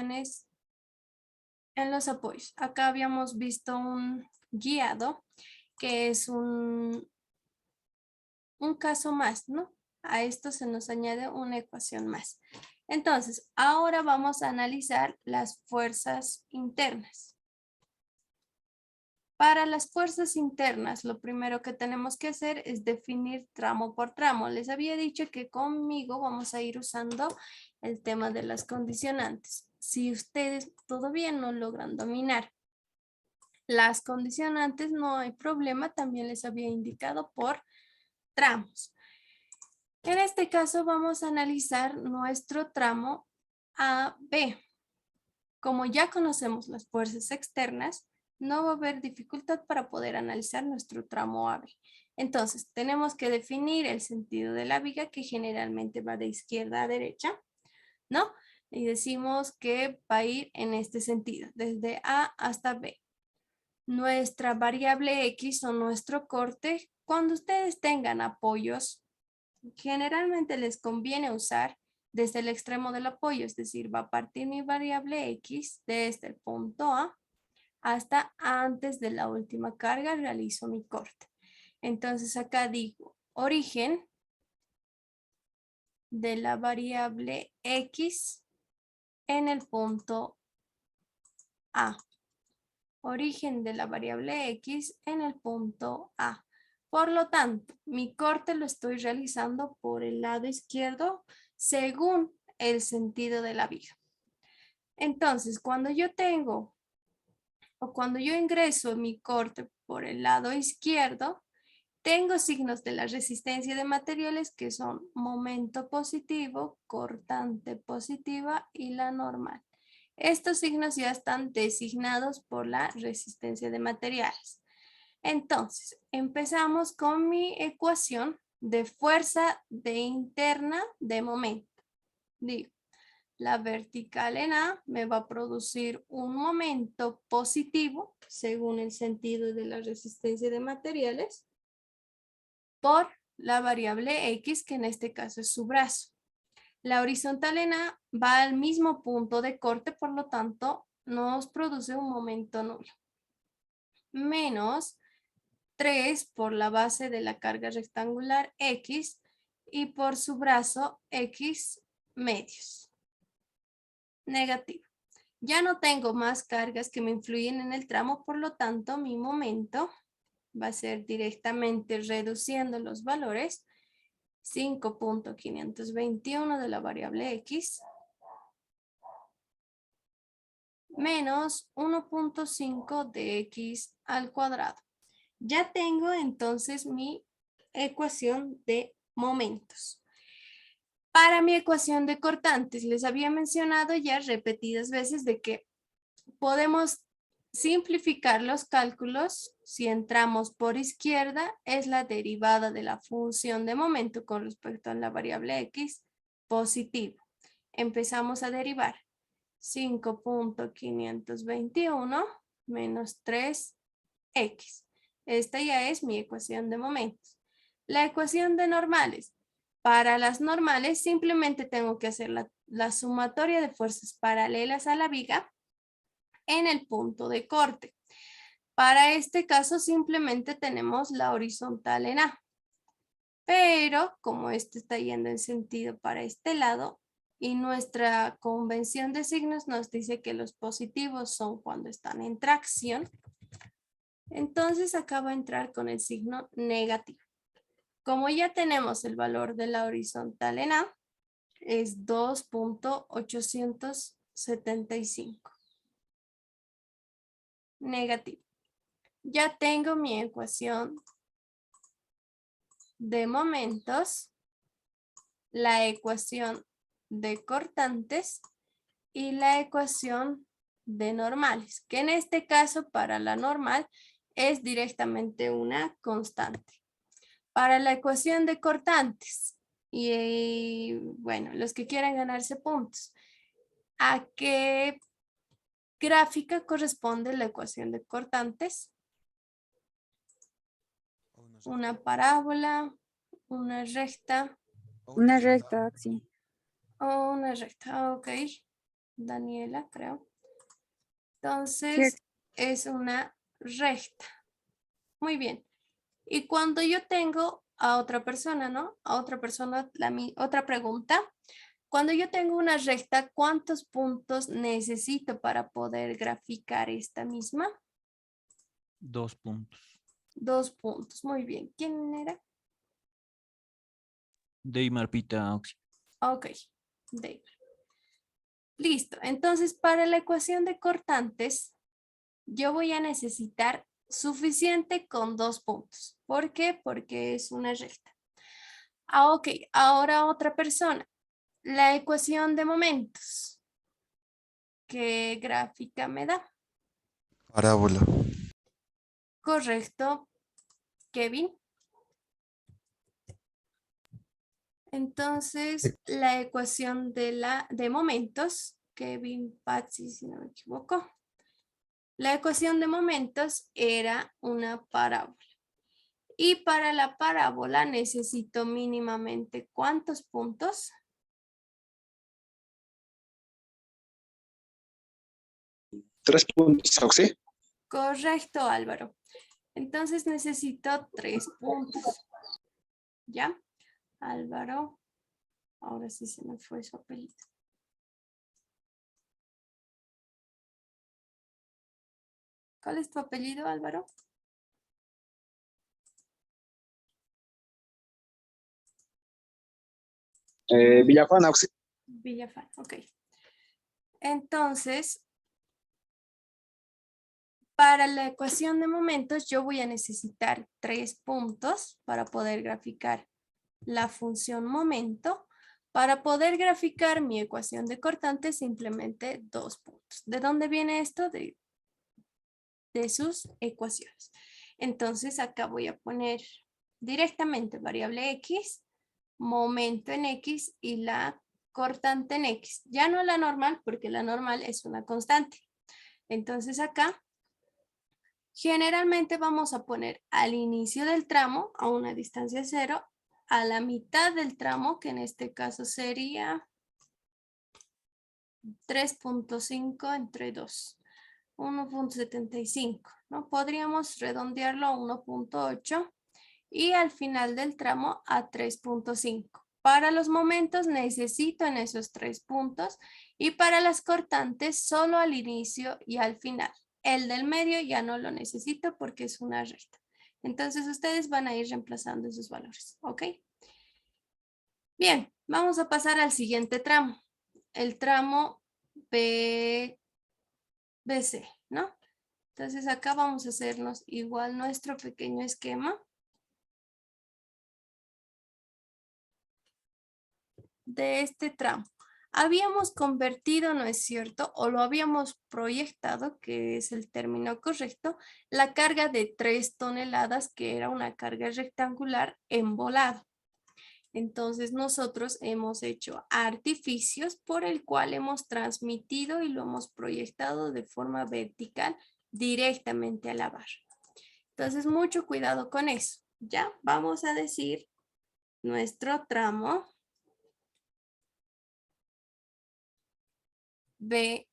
condiciones en los apoyos. Acá habíamos visto un guiado que es un caso más, ¿no? A esto se nos añade una ecuación más. Entonces, ahora vamos a analizar las fuerzas internas. Para las fuerzas internas, lo primero que tenemos que hacer es definir tramo por tramo. Les había dicho que conmigo vamos a ir usando el tema de las condicionantes. Si ustedes todavía no logran dominar las condicionantes, no hay problema. También les había indicado por tramos. En este caso vamos a analizar nuestro tramo AB. Como ya conocemos las fuerzas externas, no va a haber dificultad para poder analizar nuestro tramo AB. Entonces, tenemos que definir el sentido de la viga, que generalmente va de izquierda a derecha, ¿no? Y decimos que va a ir en este sentido, desde A hasta B. Nuestra variable X o nuestro corte, cuando ustedes tengan apoyos, generalmente les conviene usar desde el extremo del apoyo, es decir, va a partir mi variable X desde el punto A hasta antes de la última carga realizo mi corte. Entonces acá digo origen de la variable X en el punto A. Origen de la variable X en el punto A. Por lo tanto, mi corte lo estoy realizando por el lado izquierdo según el sentido de la viga. Entonces, cuando yo ingreso mi corte por el lado izquierdo, tengo signos de la resistencia de materiales que son momento positivo, cortante positiva y la normal. Estos signos ya están designados por la resistencia de materiales. Entonces, empezamos con mi ecuación de fuerza de interna de momento. Digo, la vertical en A me va a producir un momento positivo, según el sentido de la resistencia de materiales, por la variable X, que en este caso es su brazo. La horizontal en A va al mismo punto de corte, por lo tanto, nos produce un momento nulo. Menos 3 por la base de la carga rectangular X y por su brazo X medios. Negativo. Ya no tengo más cargas que me influyen en el tramo, por lo tanto, mi momento va a ser directamente reduciendo los valores 5.521 de la variable X menos 1.5 de X al cuadrado. Ya tengo entonces mi ecuación de momentos. Para mi ecuación de cortantes, les había mencionado ya repetidas veces de que podemos simplificar los cálculos. Si entramos por izquierda, es la derivada de la función de momento con respecto a la variable X positivo. Empezamos a derivar 5.521 menos 3x. Esta ya es mi ecuación de momentos. La ecuación de normales. Para las normales simplemente tengo que hacer la sumatoria de fuerzas paralelas a la viga en el punto de corte. Para este caso simplemente tenemos la horizontal en A. Pero como este está yendo en sentido para este lado y nuestra convención de signos nos dice que los positivos son cuando están en tracción, entonces acá va a entrar con el signo negativo. Como ya tenemos el valor de la horizontal en A, es 2.875. Negativo. Ya tengo mi ecuación de momentos, la ecuación de cortantes y la ecuación de normales, que en este caso para la normal es directamente una constante. Para la ecuación de cortantes, y bueno, los que quieran ganarse puntos, ¿a qué gráfica corresponde la ecuación de cortantes? Una parábola, una recta Una recta, sí. o una recta, ok. Daniela, creo. Here. Entonces, es una recta. Muy bien. Y cuando yo tengo a otra persona, ¿no? A otra persona, otra pregunta. Cuando yo tengo una recta, ¿cuántos puntos necesito para poder graficar esta misma? 2 puntos. 2 puntos. Muy bien. ¿Quién era? Deimar Pita Oxy. Ok. David. Listo. Entonces, para la ecuación de cortantes, yo voy a necesitar suficiente con 2 puntos. ¿Por qué? Porque es una recta. Ah, ok. Ahora otra persona. La ecuación de momentos. ¿Qué gráfica me da? Parábola. Correcto, Kevin. Entonces, la ecuación de momentos, Kevin Patsy, si no me equivoco. La ecuación de momentos era una parábola. Y para la parábola necesito mínimamente ¿cuántos puntos? 3 puntos, Oxy. Correcto, Álvaro. Entonces necesito 3 puntos. ¿Ya? Álvaro. Ahora sí se me fue su apellido. ¿Cuál es tu apellido, Álvaro? Villafán, Oxy. Villafán, ok. Entonces, para la ecuación de momentos, yo voy a necesitar 3 puntos para poder graficar la función momento. Para poder graficar mi ecuación de cortantes, simplemente 2 puntos. ¿De dónde viene esto? De sus ecuaciones. Entonces, acá voy a poner directamente variable X, momento en X y la cortante en X. Ya no la normal, porque la normal es una constante. Entonces acá, generalmente vamos a poner al inicio del tramo, a una distancia 0, a la mitad del tramo, que en este caso sería 3.5 entre 2, 1.75, ¿no? Podríamos redondearlo a 1.8 y al final del tramo a 3.5. Para los momentos necesito en esos 3 puntos y para las cortantes solo al inicio y al final. El del medio ya no lo necesito porque es una recta. Entonces ustedes van a ir reemplazando esos valores, ¿ok? Bien, vamos a pasar al siguiente tramo. El tramo BC, ¿no? Entonces acá vamos a hacernos igual nuestro pequeño esquema. De este tramo. Habíamos convertido, ¿no es cierto? O lo habíamos proyectado, que es el término correcto, la carga de 3 toneladas, que era una carga rectangular en volado. Entonces nosotros hemos hecho artificios por el cual hemos transmitido y lo hemos proyectado de forma vertical directamente a la barra. Entonces mucho cuidado con eso. Ya vamos a decir nuestro tramo BC.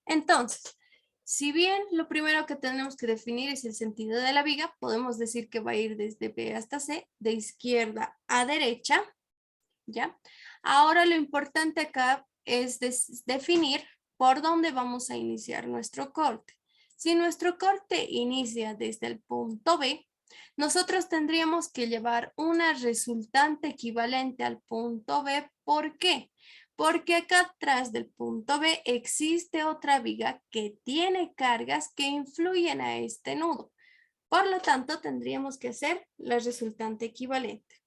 Entonces, si bien lo primero que tenemos que definir es el sentido de la viga, podemos decir que va a ir desde B hasta C, de izquierda a derecha, ¿ya? Ahora lo importante acá es definir por dónde vamos a iniciar nuestro corte. Si nuestro corte inicia desde el punto B, nosotros tendríamos que llevar una resultante equivalente al punto B. ¿Por qué? Porque acá atrás del punto B existe otra viga que tiene cargas que influyen a este nudo. Por lo tanto, tendríamos que hacer la resultante equivalente.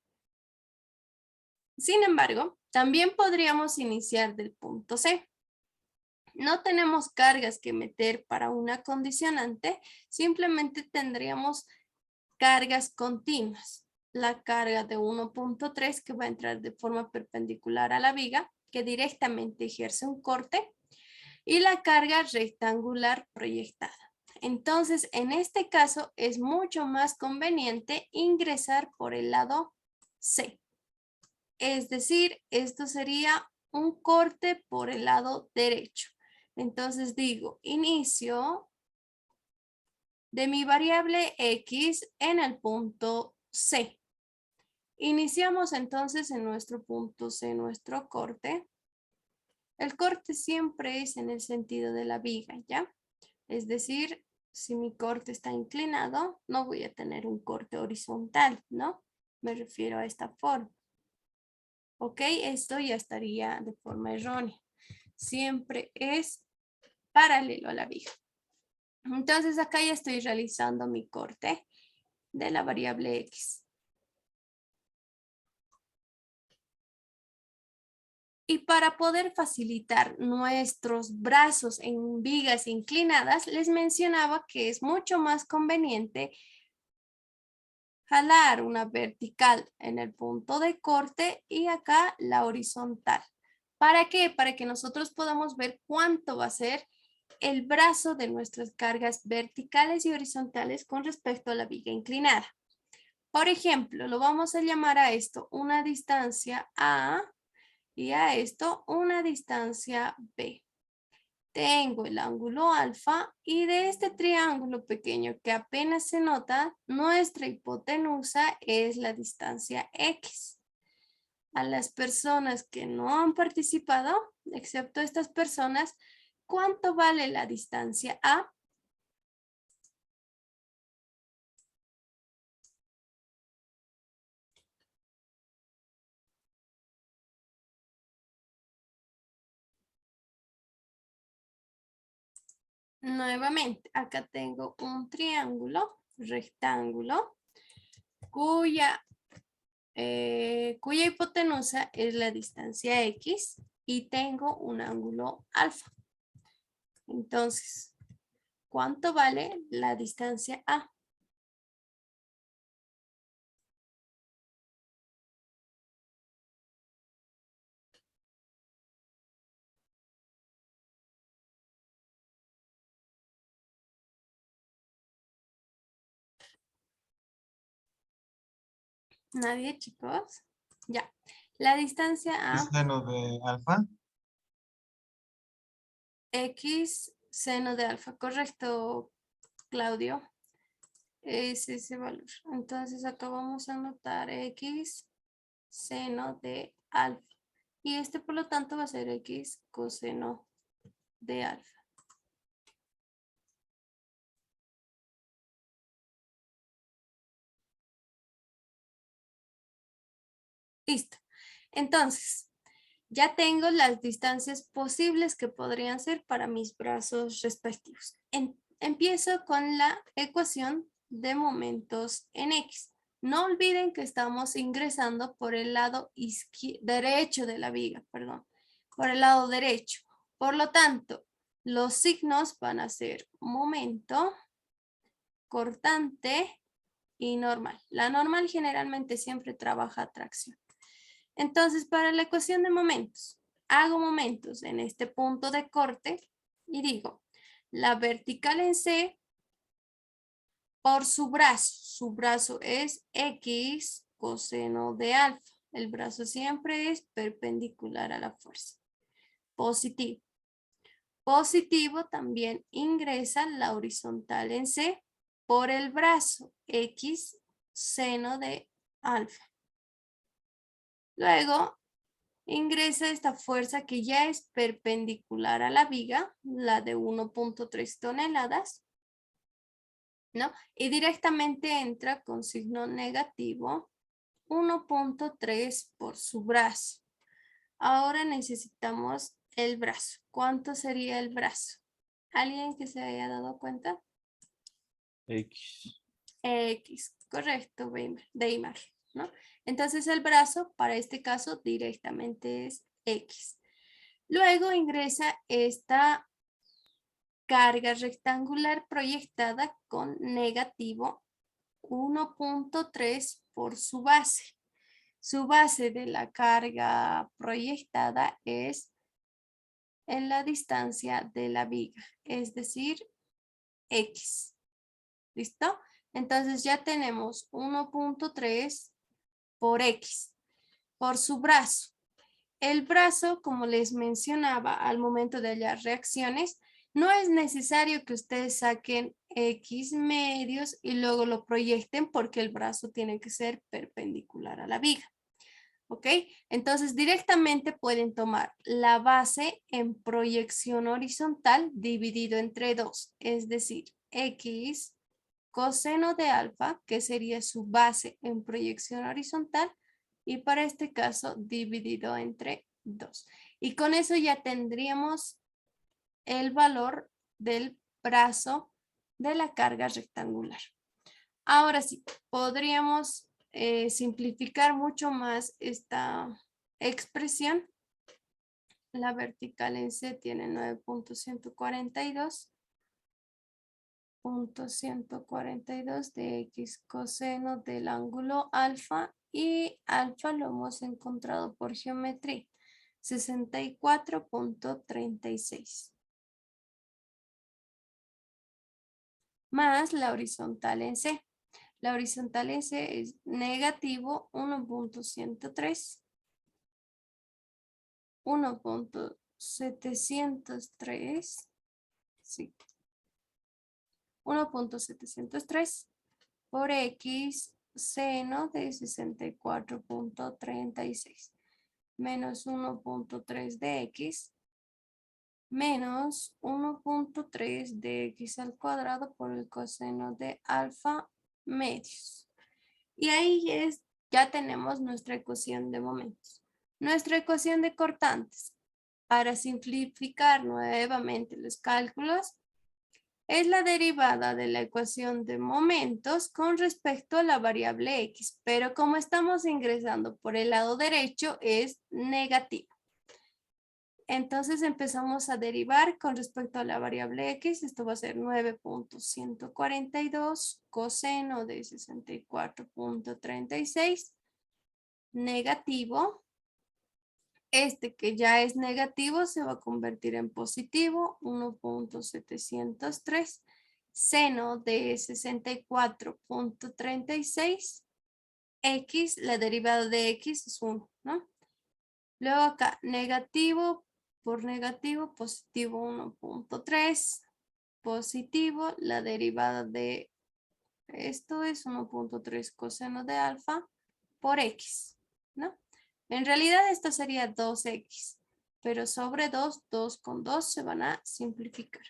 Sin embargo, también podríamos iniciar del punto C. No tenemos cargas que meter para una condicionante, simplemente tendríamos cargas continuas. La carga de 1.3 que va a entrar de forma perpendicular a la viga, que directamente ejerce un corte, y la carga rectangular proyectada. Entonces, en este caso es mucho más conveniente ingresar por el lado C. Es decir, esto sería un corte por el lado derecho. Entonces digo, inicio de mi variable X en el punto C. Iniciamos entonces en nuestro punto C, nuestro corte. El corte siempre es en el sentido de la viga, ¿ya? Es decir, si mi corte está inclinado, no voy a tener un corte horizontal, ¿no? Me refiero a esta forma. ¿Ok? Esto ya estaría de forma errónea. Siempre es paralelo a la viga. Entonces acá ya estoy realizando mi corte de la variable X. Y para poder facilitar nuestros brazos en vigas inclinadas, les mencionaba que es mucho más conveniente jalar una vertical en el punto de corte y acá la horizontal. ¿Para qué? Para que nosotros podamos ver cuánto va a ser el brazo de nuestras cargas verticales y horizontales con respecto a la viga inclinada. Por ejemplo, lo vamos a llamar a esto una distancia A y a esto una distancia B. Tengo el ángulo alfa y de este triángulo pequeño que apenas se nota, nuestra hipotenusa es la distancia X. A las personas que no han participado, excepto estas personas, ¿cuánto vale la distancia A? Nuevamente, acá tengo un triángulo rectángulo cuya hipotenusa es la distancia X y tengo un ángulo alfa. Entonces, ¿cuánto vale la distancia A? ¿Nadie, chicos? Ya. La distancia A, Seno de alfa. X seno de alfa. Correcto, Claudio. Es ese valor. Entonces acá vamos a anotar X seno de alfa. Y este por lo tanto va a ser X coseno de alfa. Listo. Entonces, ya tengo las distancias posibles que podrían ser para mis brazos respectivos. Empiezo con la ecuación de momentos en X. No olviden que estamos ingresando por el lado derecho de la viga, perdón, por el lado derecho. Por lo tanto, los signos van a ser momento, cortante y normal. La normal generalmente siempre trabaja a tracción. Entonces, para la ecuación de momentos, hago momentos en este punto de corte y digo, la vertical en C por su brazo es X coseno de alfa. El brazo siempre es perpendicular a la fuerza. Positivo. Positivo también ingresa la horizontal en C por el brazo X seno de alfa. Luego ingresa esta fuerza que ya es perpendicular a la viga, la de 1.3 toneladas, ¿no? Y directamente entra con signo negativo 1.3 por su brazo. Ahora necesitamos el brazo. ¿Cuánto sería el brazo? ¿Alguien que se haya dado cuenta? X. X, correcto, Weimar, ¿no? Entonces el brazo, para este caso, directamente es X. Luego ingresa esta carga rectangular proyectada con negativo 1.3 por su base. Su base de la carga proyectada es en la distancia de la viga, es decir, X. ¿Listo? Entonces ya tenemos 1.3 por X, por su brazo. el brazo, como les mencionaba al momento de hallar reacciones, no es necesario que ustedes saquen X medios y luego lo proyecten porque el brazo tiene que ser perpendicular a la viga. ¿Ok? Entonces directamente pueden tomar la base en proyección horizontal dividido entre 2, es decir, X coseno de alfa, que sería su base en proyección horizontal, y para este caso dividido entre 2. Y con eso ya tendríamos el valor del brazo de la carga rectangular. Ahora sí, podríamos simplificar mucho más esta expresión. La vertical en C tiene 9.142. 142 de X coseno del ángulo alfa, y alfa lo hemos encontrado por geometría, 64.36. Más la horizontal en C. La horizontal en C es negativo 1.103, 1.703, sí, 1.703 por X seno de 64.36 menos 1.3 de X menos 1.3 de X al cuadrado por el coseno de alfa medios. Y ahí ya tenemos nuestra ecuación de momentos. Nuestra ecuación de cortantes. Para simplificar nuevamente los cálculos, es la derivada de la ecuación de momentos con respecto a la variable X, pero como estamos ingresando por el lado derecho es negativo. Entonces empezamos a derivar con respecto a la variable X. Esto va a ser 9.142 coseno de 64.36 negativo. Este que ya es negativo se va a convertir en positivo, 1.703 seno de 64.36 X, la derivada de X es 1, ¿no? Luego acá, negativo por negativo, positivo 1.3, positivo, la derivada de esto es 1.3 coseno de alfa por X, ¿no? En realidad esto sería 2X, pero sobre 2, 2 con 2 se van a simplificar.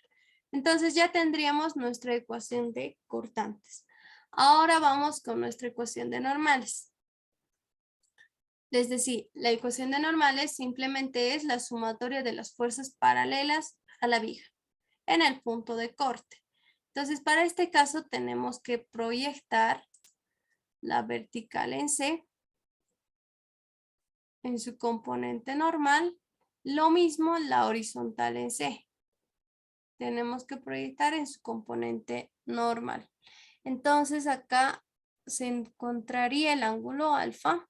Entonces ya tendríamos nuestra ecuación de cortantes. Ahora vamos con nuestra ecuación de normales. Es decir, la ecuación de normales simplemente es la sumatoria de las fuerzas paralelas a la viga en el punto de corte. Entonces, para este caso tenemos que proyectar la vertical en C en su componente normal, lo mismo la horizontal en C. Tenemos que proyectar en su componente normal. Entonces, acá se encontraría el ángulo alfa.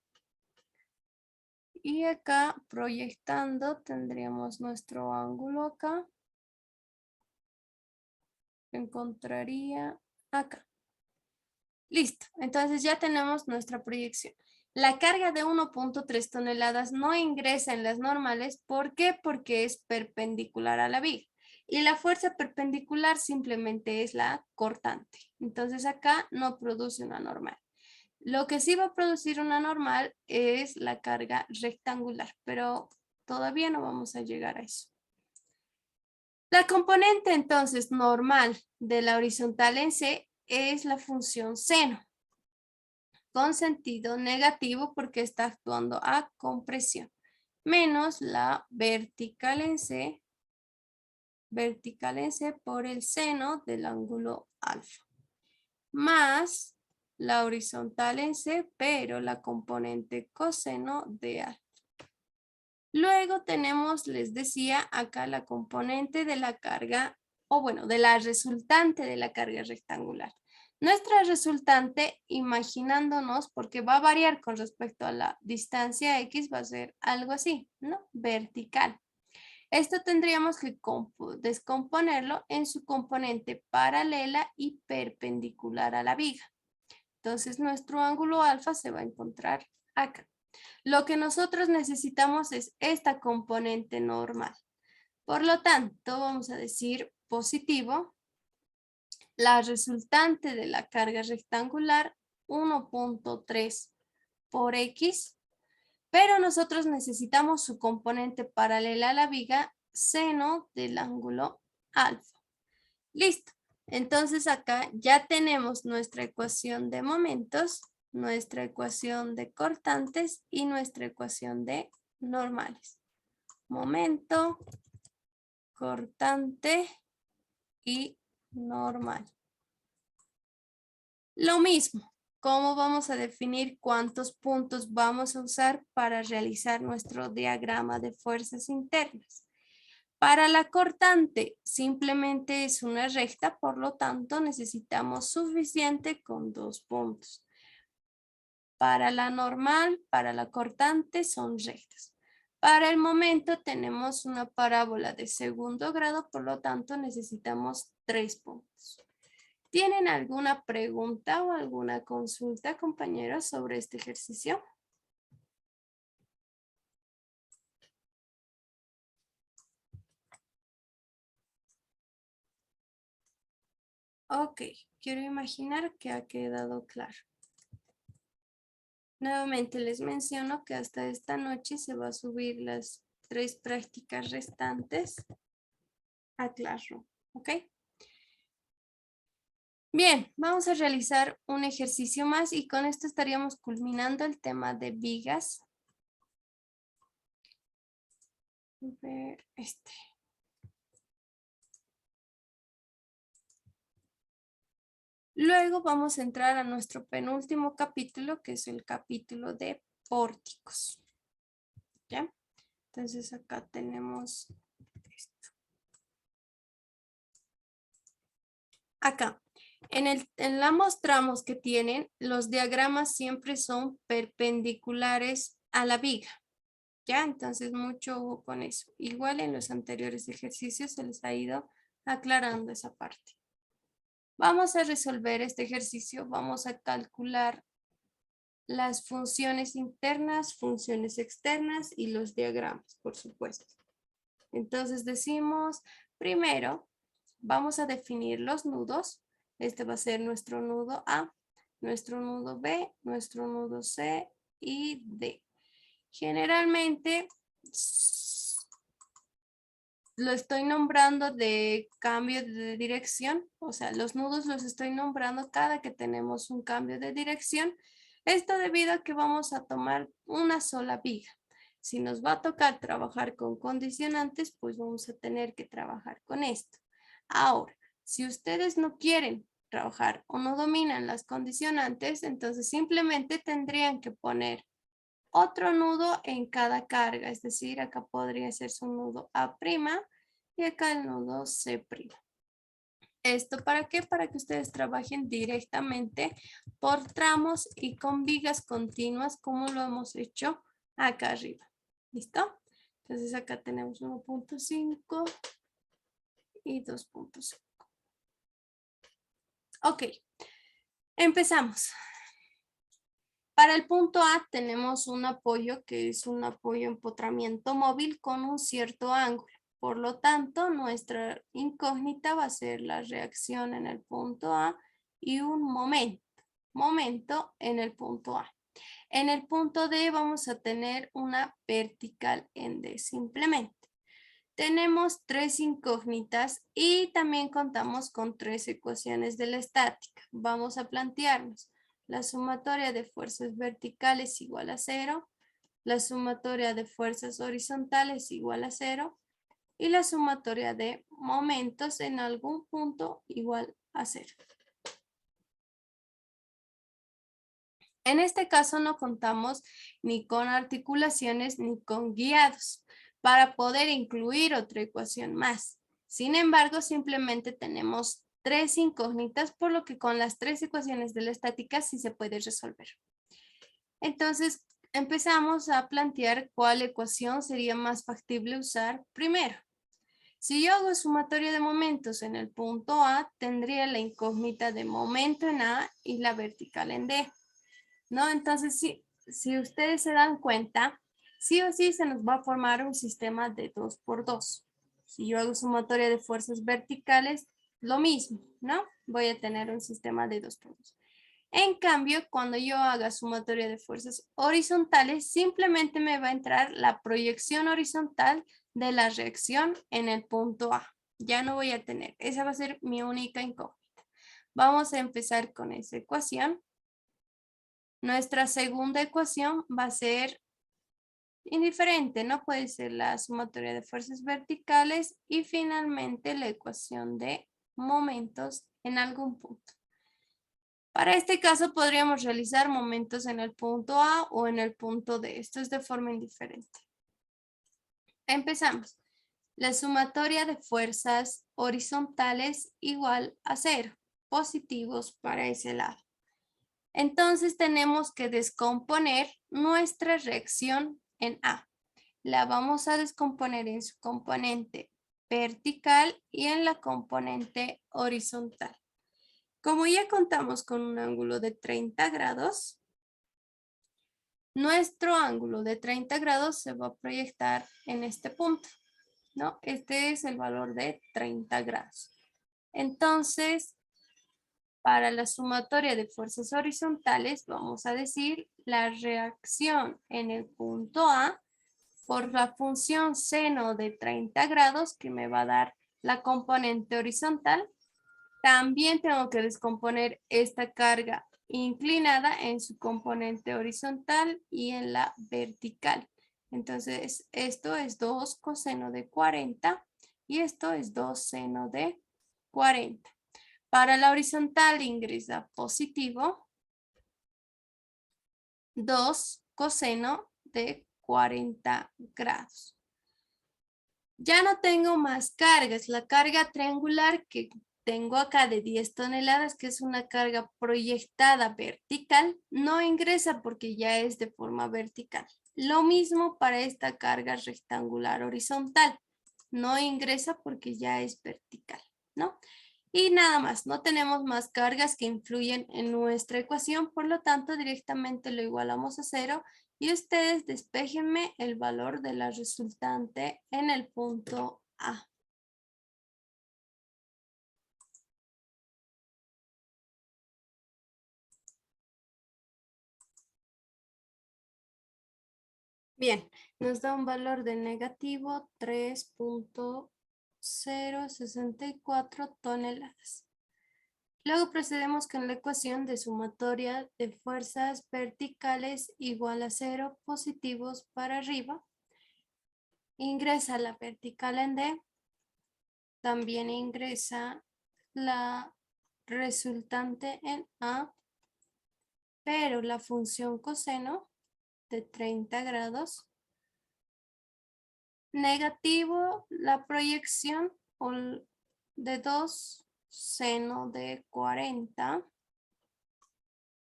Y acá proyectando tendríamos nuestro ángulo acá. Encontraría acá. Listo. Entonces ya tenemos nuestra proyección. La carga de 1.3 toneladas no ingresa en las normales. ¿Por qué? Porque es perpendicular a la viga. Y la fuerza perpendicular simplemente es la cortante. Entonces acá no produce una normal. Lo que sí va a producir una normal es la carga rectangular, pero todavía no vamos a llegar a eso. La componente entonces normal de la horizontal en C es la función seno, con sentido negativo porque está actuando a compresión, menos la vertical en C por el seno del ángulo alfa, más la horizontal en C, pero la componente coseno de alfa. Luego tenemos, les decía, acá la componente de la carga, o bueno, de la resultante de la carga rectangular. Nuestra resultante, imaginándonos, porque va a variar con respecto a la distancia X, va a ser algo así, ¿no? Vertical. Esto tendríamos que descomponerlo en su componente paralela y perpendicular a la viga. Entonces nuestro ángulo alfa se va a encontrar acá. Lo que nosotros necesitamos es esta componente normal. Por lo tanto, vamos a decir positivo. La resultante de la carga rectangular 1.3 por X, pero nosotros necesitamos su componente paralela a la viga, seno del ángulo alfa. Listo. Entonces acá ya tenemos nuestra ecuación de momentos, nuestra ecuación de cortantes y nuestra ecuación de normales. Momento, cortante y normal. Lo mismo, ¿cómo vamos a definir cuántos puntos vamos a usar para realizar nuestro diagrama de fuerzas internas? Para la cortante simplemente es una recta, por lo tanto necesitamos suficiente con 2 puntos. Para la normal, para la cortante son rectas. Para el momento tenemos una parábola de segundo grado, por lo tanto necesitamos 3 puntos. ¿Tienen alguna pregunta o alguna consulta, compañeros, sobre este ejercicio? Ok, quiero imaginar que ha quedado claro. Nuevamente les menciono que hasta esta noche se va a subir las 3 prácticas restantes a Classroom, ¿ok? Bien, vamos a realizar un ejercicio más y con esto estaríamos culminando el tema de vigas. Ver este. Luego vamos a entrar a nuestro penúltimo capítulo, que es el capítulo de pórticos. ¿Ya? Entonces acá tenemos esto. Acá, en la mostramos que tienen, los diagramas siempre son perpendiculares a la viga. ¿Ya? Entonces mucho ojo con eso. Igual en los anteriores ejercicios se les ha ido aclarando esa parte. Vamos a resolver este ejercicio. Vamos a calcular las funciones internas, funciones externas y los diagramas, por supuesto. Entonces decimos, primero, vamos a definir los nudos. Este va a ser nuestro nudo A, nuestro nudo B, nuestro nudo C y D. Generalmente lo estoy nombrando de cambio de dirección, o sea, los nudos los estoy nombrando cada que tenemos un cambio de dirección. Esto debido a que vamos a tomar una sola viga. Si nos va a tocar trabajar con condicionantes, pues vamos a tener que trabajar con esto. Ahora, si ustedes no quieren trabajar o no dominan las condicionantes, entonces simplemente tendrían que poner otro nudo en cada carga, es decir, acá podría ser su nudo A' y acá el nudo C'. ¿Esto para qué? Para que ustedes trabajen directamente por tramos y con vigas continuas como lo hemos hecho acá arriba. ¿Listo? Entonces acá tenemos 1.5 y 2.5. Ok, empezamos. Para el punto A tenemos un apoyo que es un apoyo empotramiento móvil con un cierto ángulo. Por lo tanto, nuestra incógnita va a ser la reacción en el punto A y un momento en el punto A. En el punto D vamos a tener una vertical en D simplemente. Tenemos 3 incógnitas y también contamos con 3 ecuaciones de la estática. Vamos a plantearnos. La sumatoria de fuerzas verticales igual a 0, la sumatoria de fuerzas horizontales igual a 0 y la sumatoria de momentos en algún punto igual a 0. En este caso no contamos ni con articulaciones ni con guiados para poder incluir otra ecuación más. Sin embargo, simplemente tenemos 3 incógnitas, por lo que con las 3 ecuaciones de la estática sí se puede resolver. Entonces, empezamos a plantear cuál ecuación sería más factible usar primero. Si yo hago sumatoria de momentos en el punto A, tendría la incógnita de momento en A y la vertical en D. ¿No? Entonces, sí, si ustedes se dan cuenta, sí o sí se nos va a formar un sistema de 2 por 2. Si yo hago sumatoria de fuerzas verticales, lo mismo, ¿no? Voy a tener un sistema de 2 por 2. En cambio, cuando yo haga sumatoria de fuerzas horizontales, simplemente me va a entrar la proyección horizontal de la reacción en el punto A. Ya no voy a tener, esa va a ser mi única incógnita. Vamos a empezar con esa ecuación. Nuestra segunda ecuación va a ser indiferente, ¿no? Puede ser la sumatoria de fuerzas verticales y finalmente la ecuación de momentos en algún punto. Para este caso podríamos realizar momentos en el punto A o en el punto D. Esto es de forma indiferente. Empezamos. La sumatoria de fuerzas horizontales igual a 0. Positivos para ese lado. Entonces tenemos que descomponer nuestra reacción en A. La vamos a descomponer en su componente vertical y en la componente horizontal. Como ya contamos con un ángulo de 30 grados, nuestro ángulo de 30 grados se va a proyectar en este punto, ¿no? Este es el valor de 30 grados. Entonces, para la sumatoria de fuerzas horizontales, vamos a decir la reacción en el punto A por la función seno de 30 grados que me va a dar la componente horizontal. También tengo que descomponer esta carga inclinada en su componente horizontal y en la vertical. Entonces, esto es 2 coseno de 40 y esto es 2 seno de 40. Para la horizontal ingresa positivo 2 coseno de 40 grados. Ya no tengo más cargas. La carga triangular que tengo acá de 10 toneladas, que es una carga proyectada vertical, no ingresa porque ya es de forma vertical. Lo mismo para esta carga rectangular horizontal. No ingresa porque ya es vertical, ¿no? Y nada más, no tenemos más cargas que influyen en nuestra ecuación, por lo tanto directamente lo igualamos a 0 y ustedes despéjenme el valor de la resultante en el punto A. Bien, nos da un valor de negativo 3.064 toneladas. Luego procedemos con la ecuación de sumatoria de fuerzas verticales igual a 0, positivos para arriba. Ingresa la vertical en D. También ingresa la resultante en A, pero la función coseno de 30 grados. Negativo la proyección de 2 seno de 40.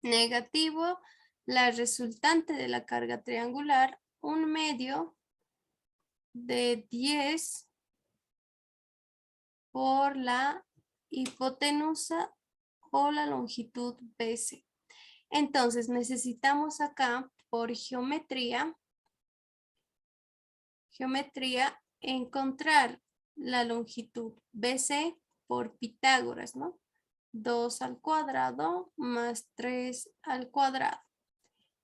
Negativo la resultante de la carga triangular, 1/2 de 10 por la hipotenusa o la longitud BC. Entonces necesitamos acá por geometría encontrar la longitud BC por Pitágoras, ¿no? 2 al cuadrado más 3 al cuadrado.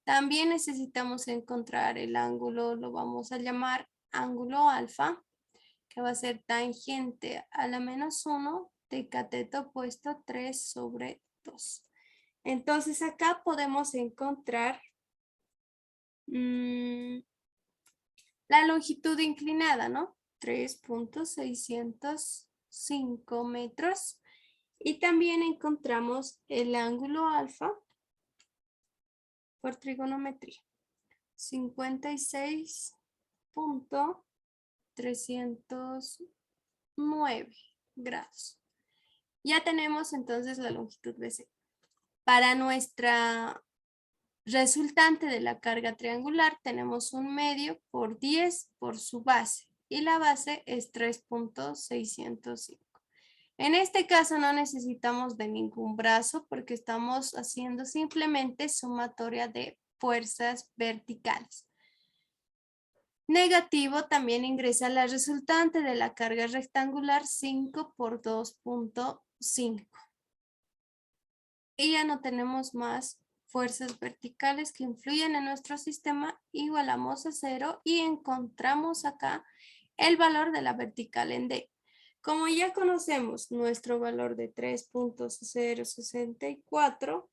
También necesitamos encontrar el ángulo, lo vamos a llamar ángulo alfa, que va a ser tangente a la -1 de cateto opuesto 3 sobre 2. Entonces acá podemos encontrar la longitud inclinada, ¿no? 3.605 metros. Y también encontramos el ángulo alfa por trigonometría. 56.309 grados. Ya tenemos entonces la longitud BC. Para nuestra resultante de la carga triangular tenemos 1/2 por 10 por su base y la base es 3.605. En este caso no necesitamos de ningún brazo porque estamos haciendo simplemente sumatoria de fuerzas verticales. Negativo también ingresa la resultante de la carga rectangular 5 por 2.5. Y ya no tenemos más fuerzas verticales que influyen en nuestro sistema. Igualamos a 0 y encontramos acá el valor de la vertical en D. Como ya conocemos nuestro valor de 3.064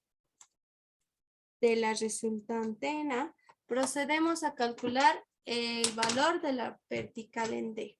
de la resultante en A, procedemos a calcular el valor de la vertical en D.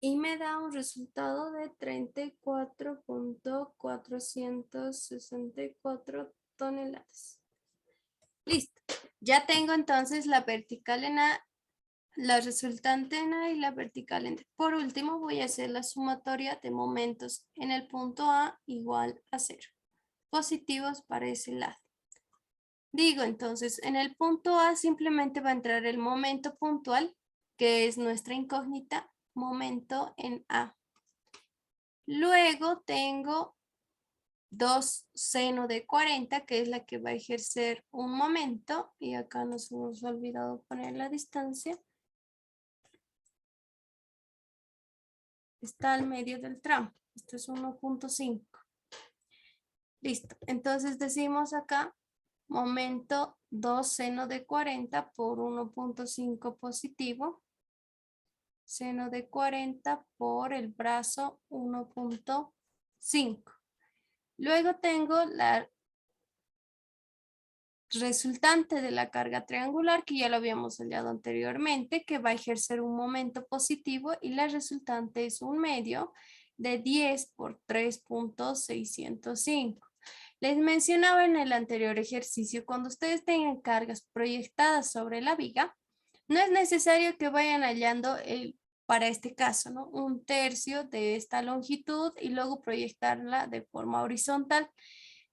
Y me da un resultado de 34.464 toneladas. Listo. Ya tengo entonces la vertical en A, la resultante en A y la vertical en D. Por último, voy a hacer la sumatoria de momentos en el punto A igual a 0. Positivos para ese lado. Digo entonces, en el punto A simplemente va a entrar el momento puntual, que es nuestra incógnita, momento en A. Luego tengo 2 seno de 40, que es la que va a ejercer un momento. Y acá nos hemos olvidado poner la distancia. Está al medio del tramo. Esto es 1.5. Listo. Entonces decimos acá, momento 2 seno de 40 por 1.5 positivo. Seno de 40 por el brazo 1.5. Luego tengo la resultante de la carga triangular, que ya lo habíamos hallado anteriormente, que va a ejercer un momento positivo y la resultante es un medio de 10 por 3.605. Les mencionaba en el anterior ejercicio, cuando ustedes tengan cargas proyectadas sobre la viga, no es necesario que vayan hallando para este caso, ¿no? 1/3 de esta longitud y luego proyectarla de forma horizontal,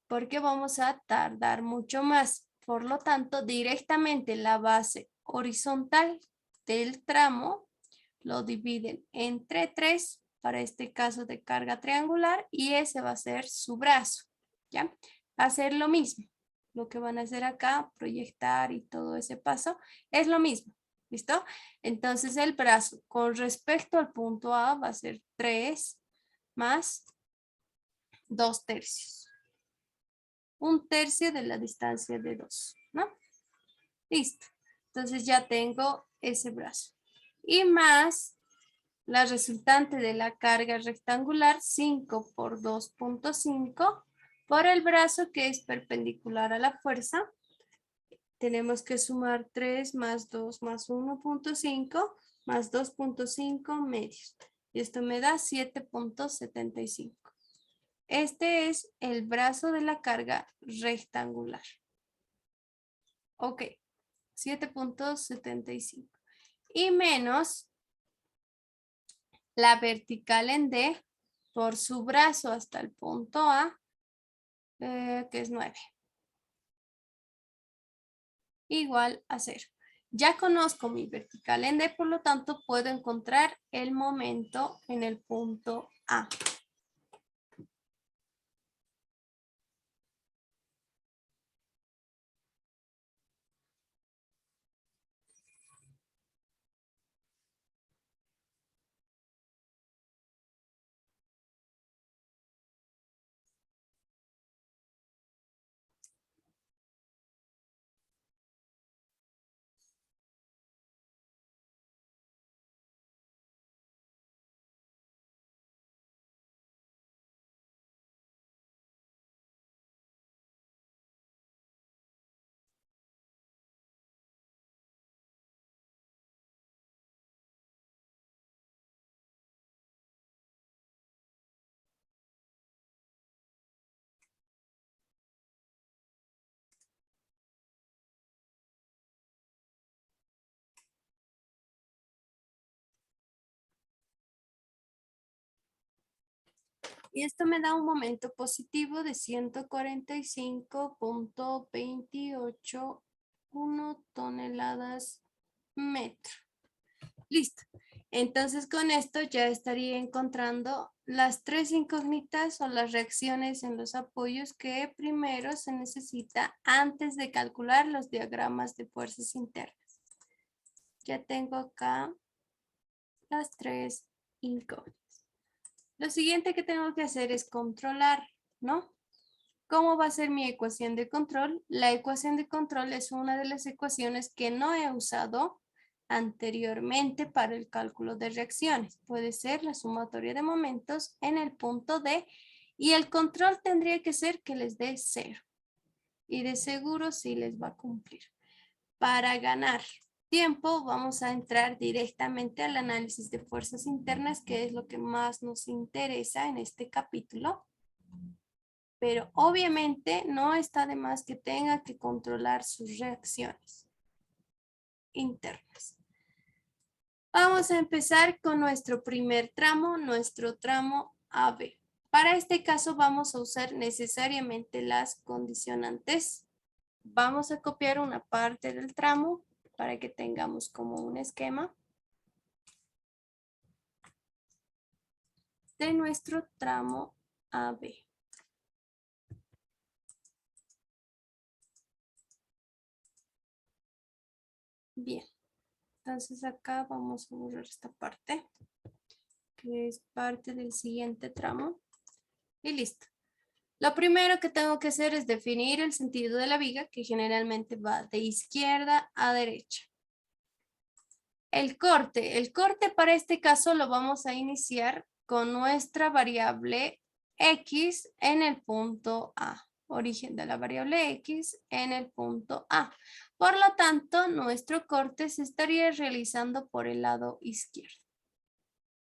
porque vamos a tardar mucho más. Por lo tanto, directamente la base horizontal del tramo lo dividen entre 3 para este caso de carga triangular y ese va a ser su brazo, ¿ya? Va a ser lo mismo. Lo que van a hacer acá, proyectar y todo ese paso, es lo mismo. ¿Listo? Entonces el brazo con respecto al punto A va a ser 3 más 2/3. 1/3 de la distancia de 2, ¿no? Listo. Entonces ya tengo ese brazo. Y más la resultante de la carga rectangular, 5 por 2.5, por el brazo que es perpendicular a la fuerza. Tenemos que sumar 3 más 2 más 1.5 más 2.5 medios. Y esto me da 7.75. Este es el brazo de la carga rectangular. Ok, 7.75. Y menos la vertical en D por su brazo hasta el punto A, que es 9. Igual a 0. Ya conozco mi vertical en D, por lo tanto puedo encontrar el momento en el punto A. Y esto me da un momento positivo de 145.281 toneladas metro. Listo. Entonces con esto ya estaría encontrando las tres incógnitas o las reacciones en los apoyos que primero se necesita antes de calcular los diagramas de fuerzas internas. Ya tengo acá las tres incógnitas. Lo siguiente que tengo que hacer es controlar, ¿no? ¿Cómo va a ser mi ecuación de control? La ecuación de control es una de las ecuaciones que no he usado anteriormente para el cálculo de reacciones. Puede ser la sumatoria de momentos en el punto D y el control tendría que ser que les dé 0. Y de seguro sí les va a cumplir. Para ganar tiempo vamos a entrar directamente al análisis de fuerzas internas, que es lo que más nos interesa en este capítulo. Pero obviamente no está de más que tenga que controlar sus reacciones internas. Vamos a empezar con nuestro primer tramo, nuestro tramo AB. Para este caso vamos a usar necesariamente las condicionantes. Vamos a copiar una parte del tramo para que tengamos como un esquema de nuestro tramo AB. Bien, entonces acá vamos a borrar esta parte, que es parte del siguiente tramo. Y listo. Lo primero que tengo que hacer es definir el sentido de la viga, que generalmente va de izquierda a derecha. El corte para este caso lo vamos a iniciar con nuestra variable X en el punto A. Origen de la variable X en el punto A. Por lo tanto, nuestro corte se estaría realizando por el lado izquierdo.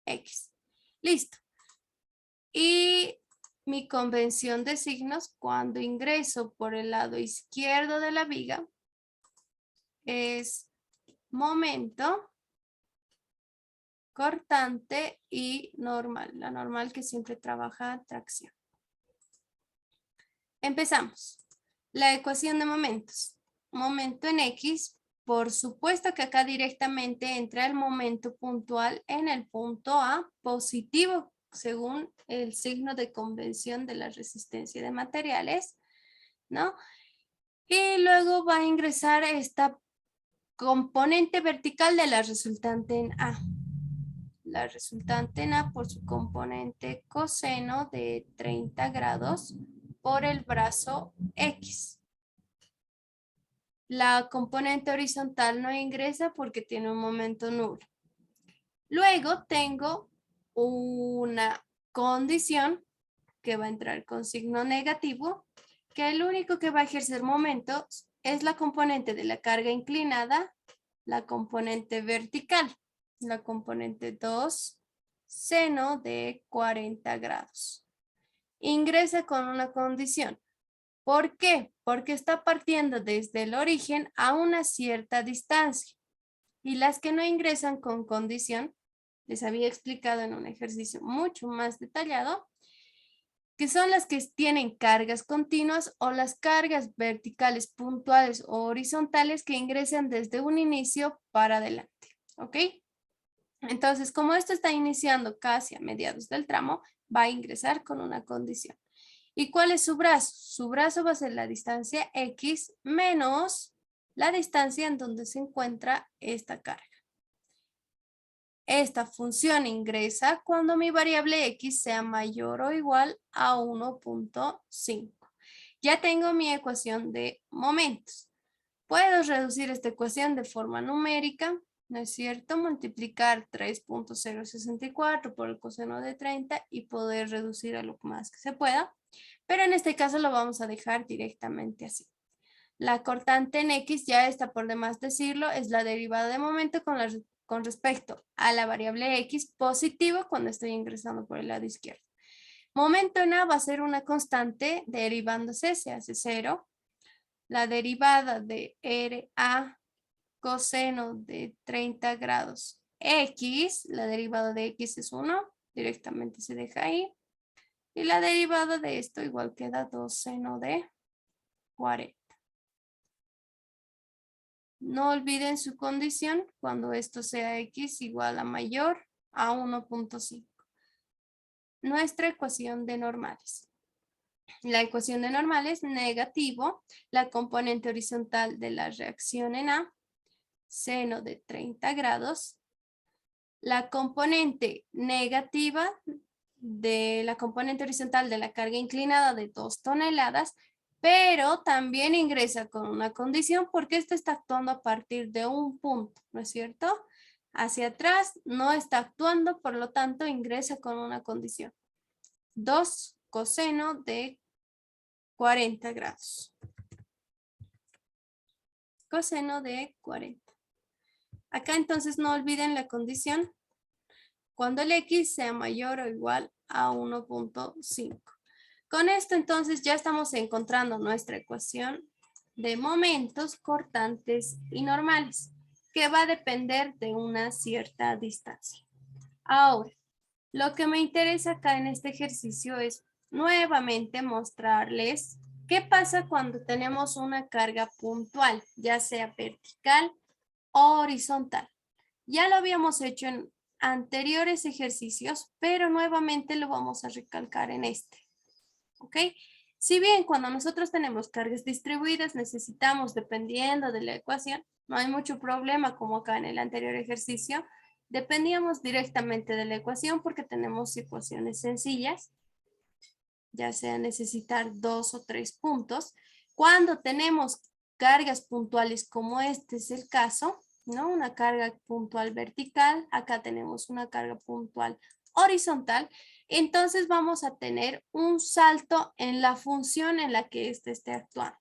X. Listo. Y mi convención de signos cuando ingreso por el lado izquierdo de la viga es momento, cortante y normal. La normal que siempre trabaja tracción. Empezamos. La ecuación de momentos. Momento en X. Por supuesto que acá directamente entra el momento puntual en el punto A positivo según el signo de convención de la resistencia de materiales, ¿no? Y luego va a ingresar esta componente vertical de la resultante en A. La resultante en A por su componente coseno de 30 grados por el brazo X. La componente horizontal no ingresa porque tiene un momento nulo. Luego tengo una condición que va a entrar con signo negativo, que el único que va a ejercer momentos es la componente de la carga inclinada, la componente vertical, la componente 2, seno de 40 grados. Ingresa con una condición. ¿Por qué? Porque está partiendo desde el origen a una cierta distancia. Y las que no ingresan con condición, les había explicado en un ejercicio mucho más detallado, que son las que tienen cargas continuas o las cargas verticales puntuales o horizontales que ingresan desde un inicio para adelante. ¿Ok? Entonces, como esto está iniciando casi a mediados del tramo, va a ingresar con una condición. ¿Y cuál es su brazo? Su brazo va a ser la distancia X menos la distancia en donde se encuentra esta carga. Esta función ingresa cuando mi variable X sea mayor o igual a 1.5. Ya tengo mi ecuación de momentos. Puedo reducir esta ecuación de forma numérica, ¿no es cierto? Multiplicar 3.064 por el coseno de 30 y poder reducir a lo más que se pueda. Pero en este caso lo vamos a dejar directamente así. La cortante en X, ya está por demás decirlo, es la derivada de momento con respecto a la variable X positivo cuando estoy ingresando por el lado izquierdo. Momento en A va a ser una constante derivándose, se hace 0. La derivada de RA coseno de 30 grados X, la derivada de X es 1, directamente se deja ahí. Y la derivada de esto igual queda 2 seno de 40. No olviden su condición cuando esto sea x igual a mayor a 1.5. Nuestra ecuación de normales. La ecuación de normales negativo, la componente horizontal de la reacción en A, seno de 30 grados. La componente negativa de la componente horizontal de la carga inclinada de 2 toneladas, pero también ingresa con una condición porque esto está actuando a partir de un punto, ¿no es cierto? Hacia atrás no está actuando, por lo tanto ingresa con una condición. 2 coseno de 40 grados. Coseno de 40. Acá entonces no olviden la condición cuando el x sea mayor o igual a 1.5. Con esto entonces ya estamos encontrando nuestra ecuación de momentos cortantes y normales, que va a depender de una cierta distancia. Ahora, lo que me interesa acá en este ejercicio es nuevamente mostrarles qué pasa cuando tenemos una carga puntual, ya sea vertical o horizontal. Ya lo habíamos hecho en anteriores ejercicios, pero nuevamente lo vamos a recalcar en este. ¿Ok? Si bien cuando nosotros tenemos cargas distribuidas necesitamos, dependiendo de la ecuación, no hay mucho problema como acá en el anterior ejercicio, dependíamos directamente de la ecuación porque tenemos ecuaciones sencillas, ya sea necesitar 2 o 3 puntos. Cuando tenemos cargas puntuales como este es el caso, ¿no? Una carga puntual vertical, acá tenemos una carga puntual horizontal, entonces vamos a tener un salto en la función en la que éste esté actuando.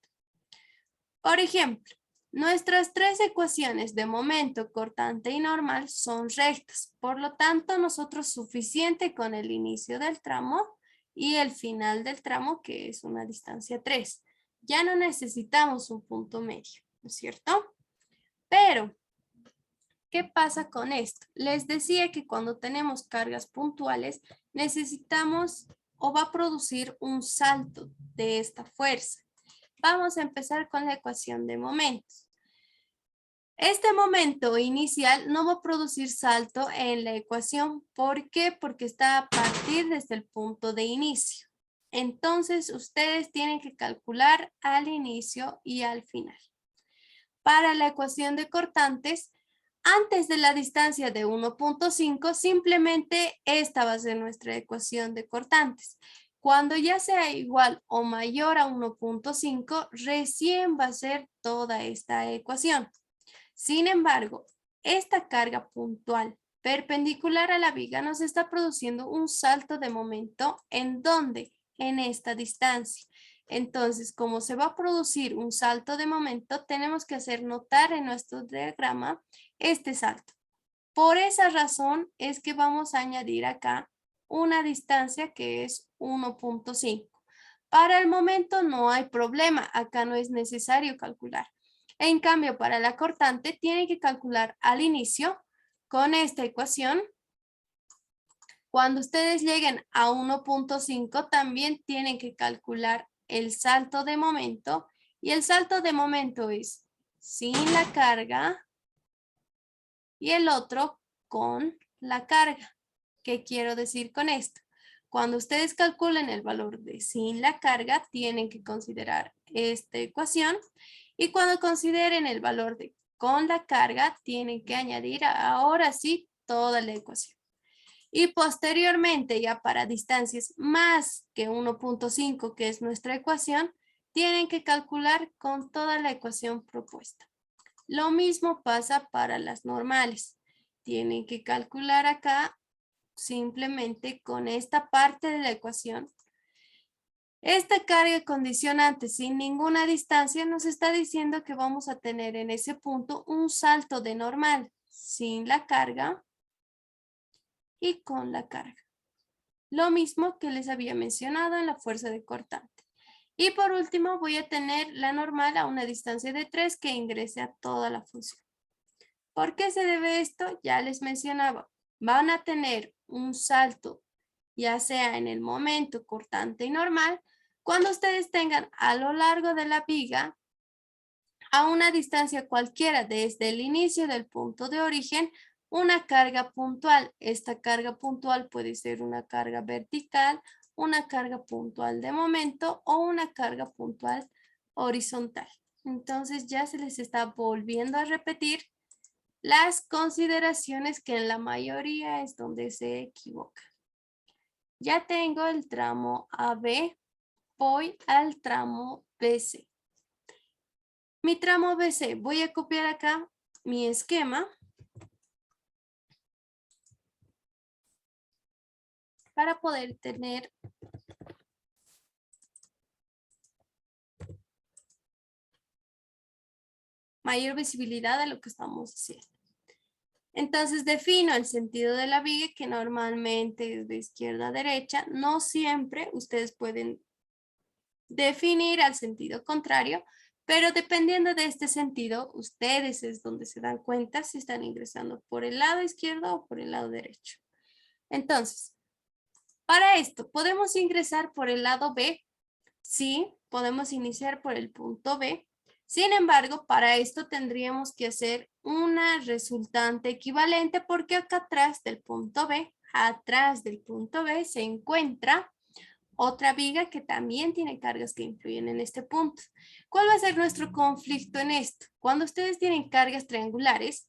Por ejemplo, nuestras 3 ecuaciones de momento cortante y normal son rectas, por lo tanto nosotros suficiente con el inicio del tramo y el final del tramo, que es una distancia 3. Ya no necesitamos un punto medio, ¿no es cierto? Pero, ¿qué pasa con esto? Les decía que cuando tenemos cargas puntuales necesitamos o va a producir un salto de esta fuerza. Vamos a empezar con la ecuación de momentos. Este momento inicial no va a producir salto en la ecuación. ¿Por qué? Porque está a partir desde el punto de inicio. Entonces, ustedes tienen que calcular al inicio y al final. Para la ecuación de cortantes, antes de la distancia de 1.5, simplemente esta va a ser nuestra ecuación de cortantes. Cuando ya sea igual o mayor a 1.5, recién va a ser toda esta ecuación. Sin embargo, esta carga puntual perpendicular a la viga nos está produciendo un salto de momento en donde, en esta distancia. Entonces, como se va a producir un salto de momento, tenemos que hacer notar en nuestro diagrama este salto. Por esa razón es que vamos a añadir acá una distancia que es 1.5. Para el momento no hay problema, acá no es necesario calcular. En cambio, para la cortante tienen que calcular al inicio con esta ecuación. Cuando ustedes lleguen a 1.5 también tienen que calcular el salto de momento, y el salto de momento es sin la carga y el otro con la carga. ¿Qué quiero decir con esto? Cuando ustedes calculen el valor de sin la carga, tienen que considerar esta ecuación, y cuando consideren el valor de con la carga, tienen que añadir ahora sí toda la ecuación. Y posteriormente, ya para distancias más que 1.5, que es nuestra ecuación, tienen que calcular con toda la ecuación propuesta. Lo mismo pasa para las normales. Tienen que calcular acá simplemente con esta parte de la ecuación. Esta carga condicionante sin ninguna distancia nos está diciendo que vamos a tener en ese punto un salto de normal sin la carga y con la carga. Lo mismo que les había mencionado en la fuerza de cortante. Y por último voy a tener la normal a una distancia de 3 que ingrese a toda la función. ¿Por qué se debe esto? Ya les mencionaba. Van a tener un salto ya sea en el momento cortante y normal, cuando ustedes tengan a lo largo de la viga, a una distancia cualquiera desde el inicio del punto de origen, una carga puntual. Esta carga puntual puede ser una carga vertical, una carga puntual de momento o una carga puntual horizontal. Entonces ya se les está volviendo a repetir las consideraciones que en la mayoría es donde se equivoca. Ya tengo el tramo AB, voy al tramo BC. Mi tramo BC, voy a copiar acá mi esquema para poder tener mayor visibilidad de lo que estamos haciendo. Entonces defino el sentido de la viga, que normalmente es de izquierda a derecha. No siempre ustedes pueden definir al sentido contrario, pero dependiendo de este sentido, ustedes es donde se dan cuenta si están ingresando por el lado izquierdo o por el lado derecho. Entonces, para esto, ¿podemos ingresar por el lado B? Sí, podemos iniciar por el punto B. Sin embargo, para esto tendríamos que hacer una resultante equivalente porque acá atrás del punto B, se encuentra otra viga que también tiene cargas que influyen en este punto. ¿Cuál va a ser nuestro conflicto en esto? Cuando ustedes tienen cargas triangulares,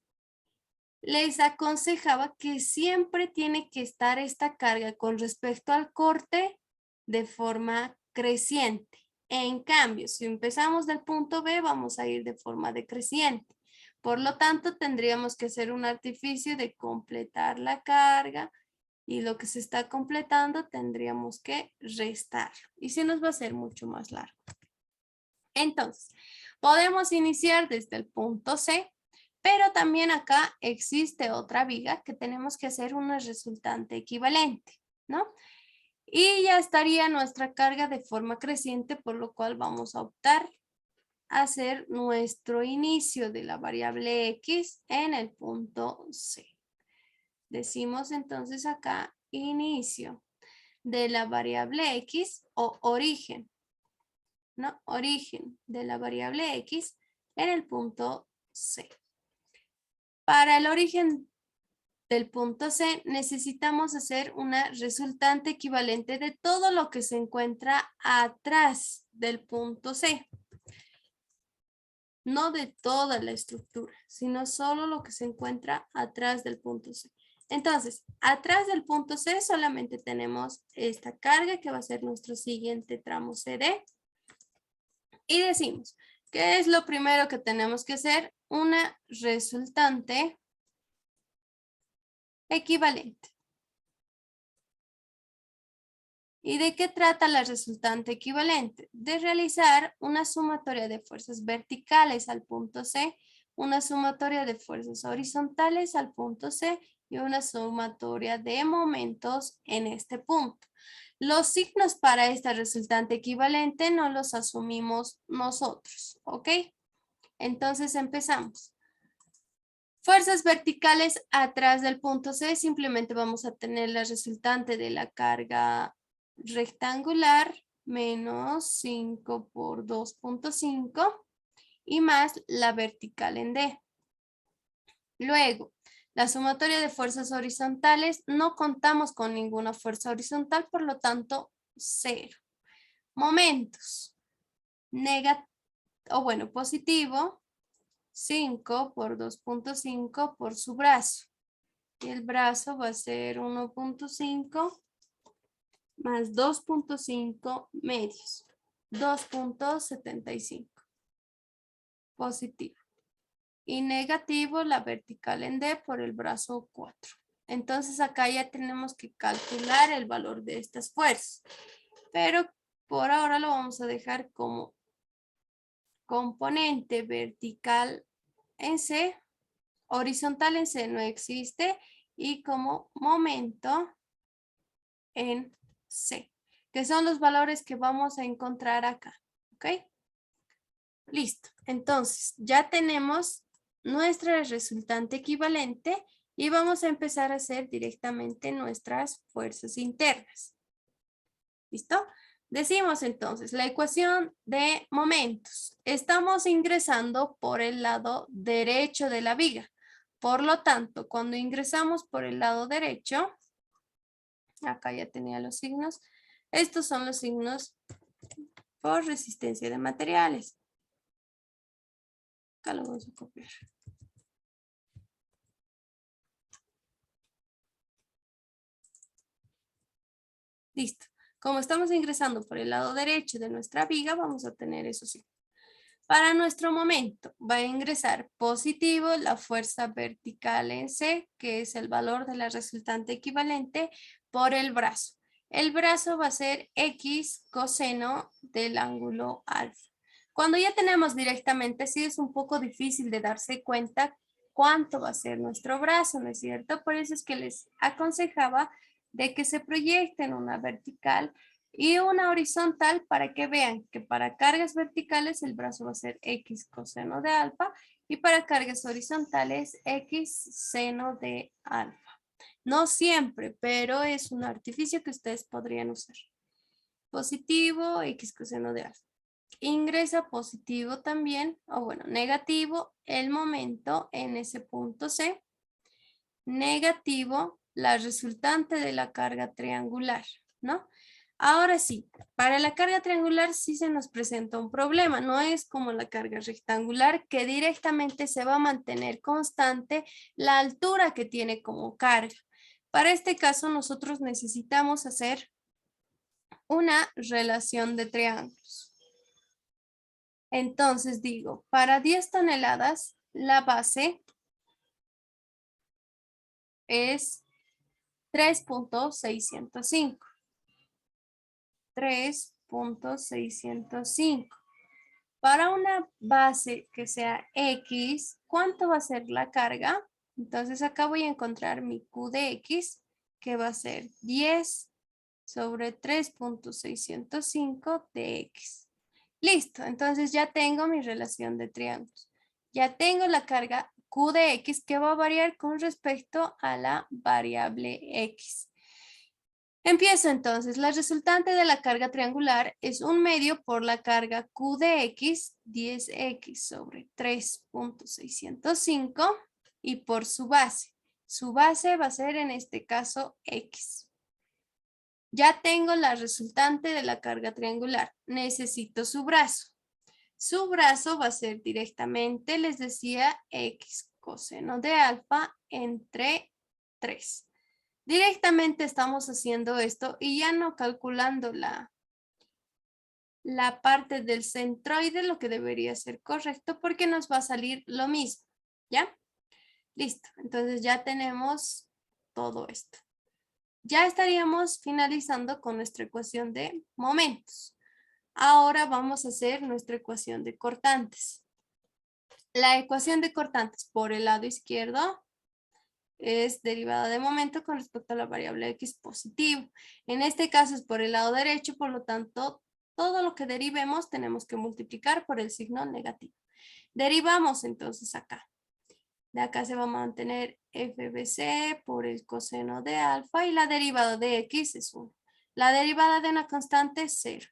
les aconsejaba que siempre tiene que estar esta carga con respecto al corte de forma creciente. En cambio, si empezamos del punto B, vamos a ir de forma decreciente. Por lo tanto, tendríamos que hacer un artificio de completar la carga y lo que se está completando tendríamos que restarlo. Y se nos va a hacer mucho más largo. Entonces, podemos iniciar desde el punto C, pero también acá existe otra viga que tenemos que hacer una resultante equivalente, ¿no? Y ya estaría nuestra carga de forma creciente, por lo cual vamos a optar a hacer nuestro inicio de la variable X en el punto C. Decimos entonces acá inicio de la variable X o origen, ¿no? Origen de la variable X en el punto C. Para el origen del punto C necesitamos hacer una resultante equivalente de todo lo que se encuentra atrás del punto C. No de toda la estructura, sino solo lo que se encuentra atrás del punto C. Entonces, atrás del punto C solamente tenemos esta carga que va a ser nuestro siguiente tramo CD. Y decimos, ¿qué es lo primero que tenemos que hacer? Una resultante equivalente. ¿Y de qué trata la resultante equivalente? De realizar una sumatoria de fuerzas verticales al punto C, una sumatoria de fuerzas horizontales al punto C y una sumatoria de momentos en este punto. Los signos para esta resultante equivalente no los asumimos nosotros, ¿ok? Entonces empezamos. Fuerzas verticales atrás del punto C, simplemente vamos a tener la resultante de la carga rectangular menos 5 por 2.5 y más la vertical en D. Luego, la sumatoria de fuerzas horizontales, no contamos con ninguna fuerza horizontal, por lo tanto, 0. Momentos, positivo, 5 por 2.5 por su brazo. Y el brazo va a ser 1.5 más 2.5 medios. 2.75. Positivo. Y negativo la vertical en D por el brazo 4. Entonces acá ya tenemos que calcular el valor de estas fuerzas. Pero por ahora lo vamos a dejar como componente vertical en C, horizontal en C no existe, y como momento en C, que son los valores que vamos a encontrar acá, ¿ok? Listo, entonces ya tenemos nuestra resultante equivalente Y vamos a empezar a hacer directamente nuestras fuerzas internas. ¿Listo? Decimos entonces la ecuación de momentos. Estamos ingresando por el lado derecho de la viga. Por lo tanto, cuando ingresamos por el lado derecho, acá ya tenía los signos. Estos son los signos por resistencia de materiales. Acá lo vamos a copiar. Listo. Como estamos ingresando por el lado derecho de nuestra viga, vamos a tener eso sí. Para nuestro momento, va a ingresar positivo la fuerza vertical en C, que es el valor de la resultante equivalente, por el brazo. El brazo va a ser X coseno del ángulo alfa. Cuando ya tenemos directamente, sí es un poco difícil de darse cuenta cuánto va a ser nuestro brazo, ¿no es cierto? Por eso es que les aconsejaba de que se proyecten una vertical y una horizontal para que vean que para cargas verticales el brazo va a ser X coseno de alfa y para cargas horizontales X seno de alfa. No siempre, pero es un artificio que ustedes podrían usar. Positivo, X coseno de alfa. Ingresa positivo también, o bueno, negativo, el momento en ese punto C. Negativo, la resultante de la carga triangular, ¿no? Ahora sí, para la carga triangular sí se nos presenta un problema, no es como la carga rectangular que directamente se va a mantener constante la altura que tiene como carga. Para este caso nosotros necesitamos hacer una relación de triángulos. Entonces digo, para 10 toneladas la base es 3.605. 3.605. Para una base que sea X, ¿cuánto va a ser la carga? Entonces acá voy a encontrar mi Q de X, que va a ser 10 sobre 3.605 de X. Listo, entonces ya tengo mi relación de triángulos. Ya tengo la carga Q de X que va a variar con respecto a la variable X. Empiezo entonces. La resultante de la carga triangular es 1/2 por la carga Q de X, 10X sobre 3.605 y por su base. Su base va a ser en este caso X. Ya tengo la resultante de la carga triangular. Necesito su brazo. Su brazo va a ser directamente, les decía, X coseno de alfa entre 3. Directamente estamos haciendo esto y ya no calculando la parte del centroide, lo que debería ser correcto porque nos va a salir lo mismo, ¿ya? Listo, entonces ya tenemos todo esto. Ya estaríamos finalizando con nuestra ecuación de momentos. Ahora vamos a hacer nuestra ecuación de cortantes. La ecuación de cortantes por el lado izquierdo es derivada de momento con respecto a la variable X positivo. En este caso es por el lado derecho, por lo tanto, todo lo que derivemos tenemos que multiplicar por el signo negativo. Derivamos entonces acá. De acá se va a mantener FBC por el coseno de alfa y la derivada de X es 1. La derivada de una constante es 0.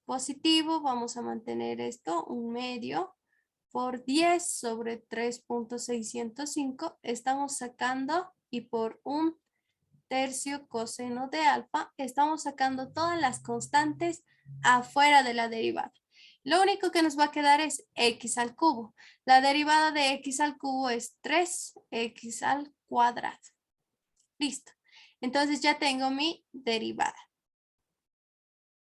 Positivo, vamos a mantener esto, 1/2 por 10 sobre 3.605 estamos sacando y por 1/3 coseno de alfa estamos sacando todas las constantes afuera de la derivada. Lo único que nos va a quedar es X al cubo. La derivada de X al cubo es 3X al cuadrado. Listo. Entonces ya tengo mi derivada.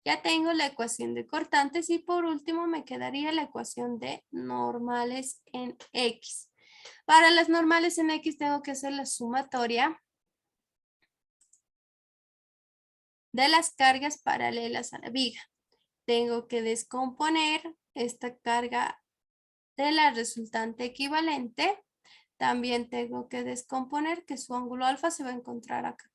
Ya tengo la ecuación de cortantes y por último me quedaría la ecuación de normales en X. Para las normales en X tengo que hacer la sumatoria de las cargas paralelas a la viga. Tengo que descomponer esta carga de la resultante equivalente. También tengo que descomponer que su ángulo alfa se va a encontrar acá.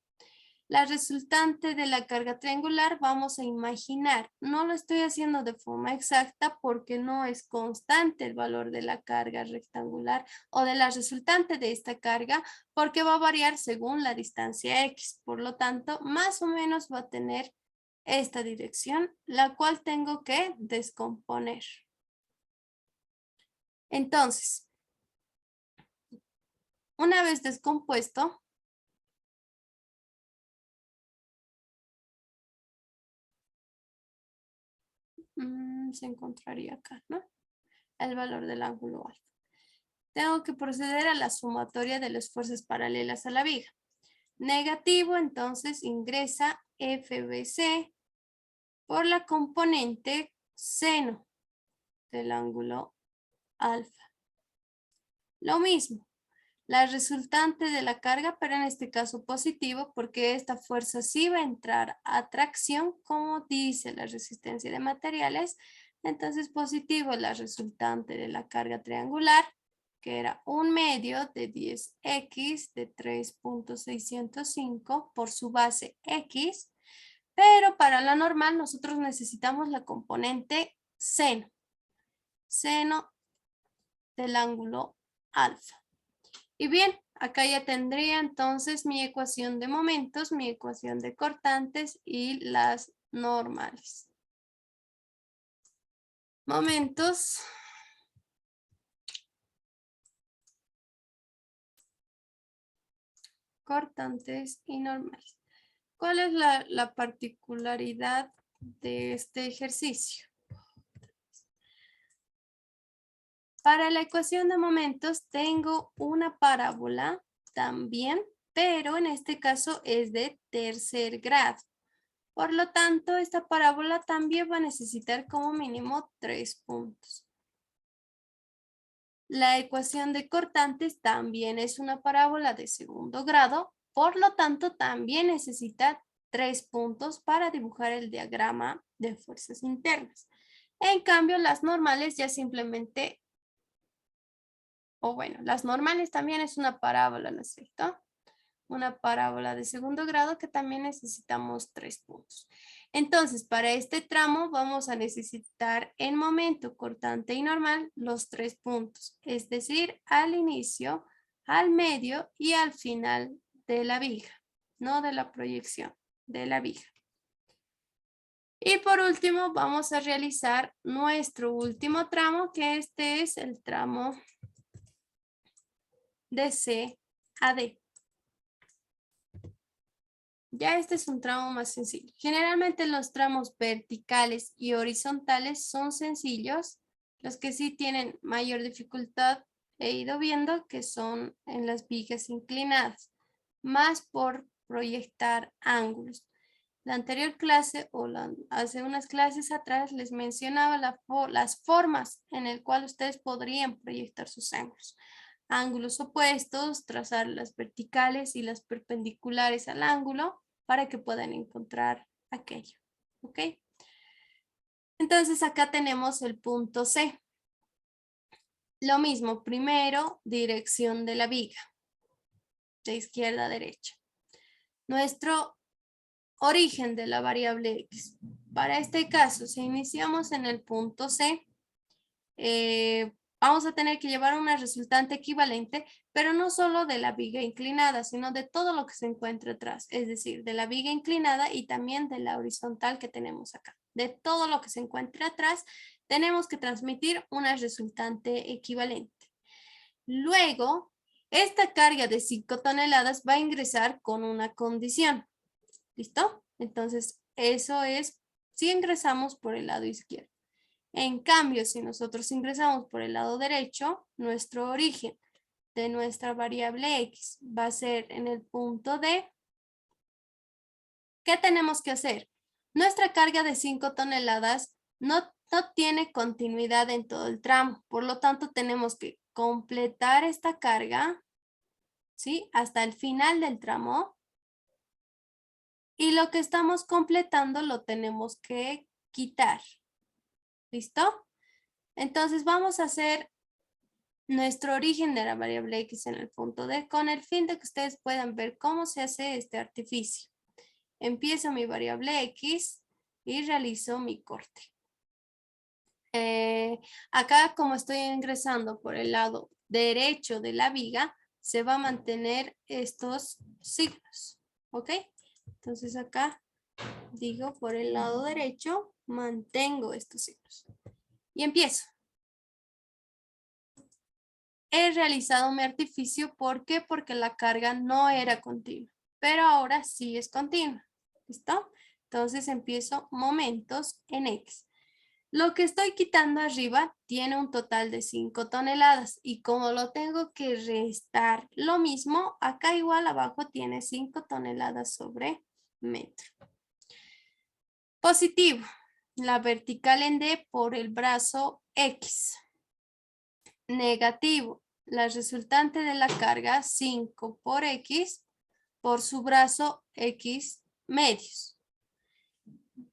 La resultante de la carga triangular vamos a imaginar. No lo estoy haciendo de forma exacta porque no es constante el valor de la carga rectangular o de la resultante de esta carga porque va a variar según la distancia X. Por lo tanto, más o menos va a tener esta dirección, la cual tengo que descomponer. Entonces, una vez descompuesto, se encontraría acá, ¿no? El valor del ángulo alfa. Tengo que proceder a la sumatoria de las fuerzas paralelas a la viga. Negativo, entonces ingresa FBC por la componente seno del ángulo alfa. Lo mismo, la resultante de la carga, pero en este caso positivo, porque esta fuerza sí va a entrar a tracción, como dice la resistencia de materiales. Entonces positivo la resultante de la carga triangular, que era 1/2 de 10x de 3.605 por su base x, pero para la normal nosotros necesitamos la componente seno del ángulo alfa. Y bien, acá ya tendría entonces mi ecuación de momentos, mi ecuación de cortantes y las normales. Momentos. Cortantes y normales. ¿Cuál es la particularidad de este ejercicio? Para la ecuación de momentos tengo una parábola también, pero en este caso es de tercer grado. Por lo tanto, esta parábola también va a necesitar como mínimo 3 puntos. La ecuación de cortantes también es una parábola de segundo grado, por lo tanto también necesita 3 puntos para dibujar el diagrama de fuerzas internas. En cambio, las normales ya simplemente, las normales también es una parábola, ¿no es cierto? Una parábola de segundo grado que también necesitamos 3 puntos. Entonces, para este tramo vamos a necesitar en momento cortante y normal los 3 puntos, es decir, al inicio, al medio y al final de la viga, no de la proyección, de la viga. Y por último, vamos a realizar nuestro último tramo, que este es el tramo de C a D. Ya este es un tramo más sencillo. Generalmente los tramos verticales y horizontales son sencillos. Los que sí tienen mayor dificultad he ido viendo que son en las vigas inclinadas, más por proyectar ángulos. La anterior clase hace unas clases atrás les mencionaba las formas en las cuales ustedes podrían proyectar sus ángulos. Ángulos opuestos, trazar las verticales y las perpendiculares al ángulo para que puedan encontrar aquello. ¿Ok? Entonces acá tenemos el punto C. Lo mismo, primero, dirección de la viga, de izquierda a derecha. Nuestro origen de la variable X. Para este caso, si iniciamos en el punto C, vamos a tener que llevar una resultante equivalente, pero no solo de la viga inclinada, sino de todo lo que se encuentra atrás, es decir, de la viga inclinada y también de la horizontal que tenemos acá. De todo lo que se encuentra atrás, tenemos que transmitir una resultante equivalente. Luego, esta carga de 5 toneladas va a ingresar con una condición. ¿Listo? Entonces, eso es si ingresamos por el lado izquierdo. En cambio, si nosotros ingresamos por el lado derecho, nuestro origen de nuestra variable X va a ser en el punto D. ¿Qué tenemos que hacer? Nuestra carga de 5 toneladas no tiene continuidad en todo el tramo. Por lo tanto, tenemos que completar esta carga, ¿sí? Hasta el final del tramo. Y lo que estamos completando lo tenemos que quitar. ¿Listo? Entonces vamos a hacer nuestro origen de la variable X en el punto D con el fin de que ustedes puedan ver cómo se hace este artificio. empiezo mi variable X y realizo mi corte. Acá, como estoy ingresando por el lado derecho de la viga, se va a mantener estos signos, ¿ok? Entonces acá digo por el lado derecho, mantengo estos signos. Y empiezo. He realizado mi artificio, ¿por qué? Porque la carga no era continua, pero ahora sí es continua, ¿listo? Entonces empiezo momentos en X. Lo que estoy quitando arriba tiene un total de 5 toneladas y como lo tengo que restar lo mismo, acá igual abajo tiene 5 toneladas sobre metro. Positivo, la vertical en D por el brazo X. Negativo, la resultante de la carga 5 por X por su brazo X medios.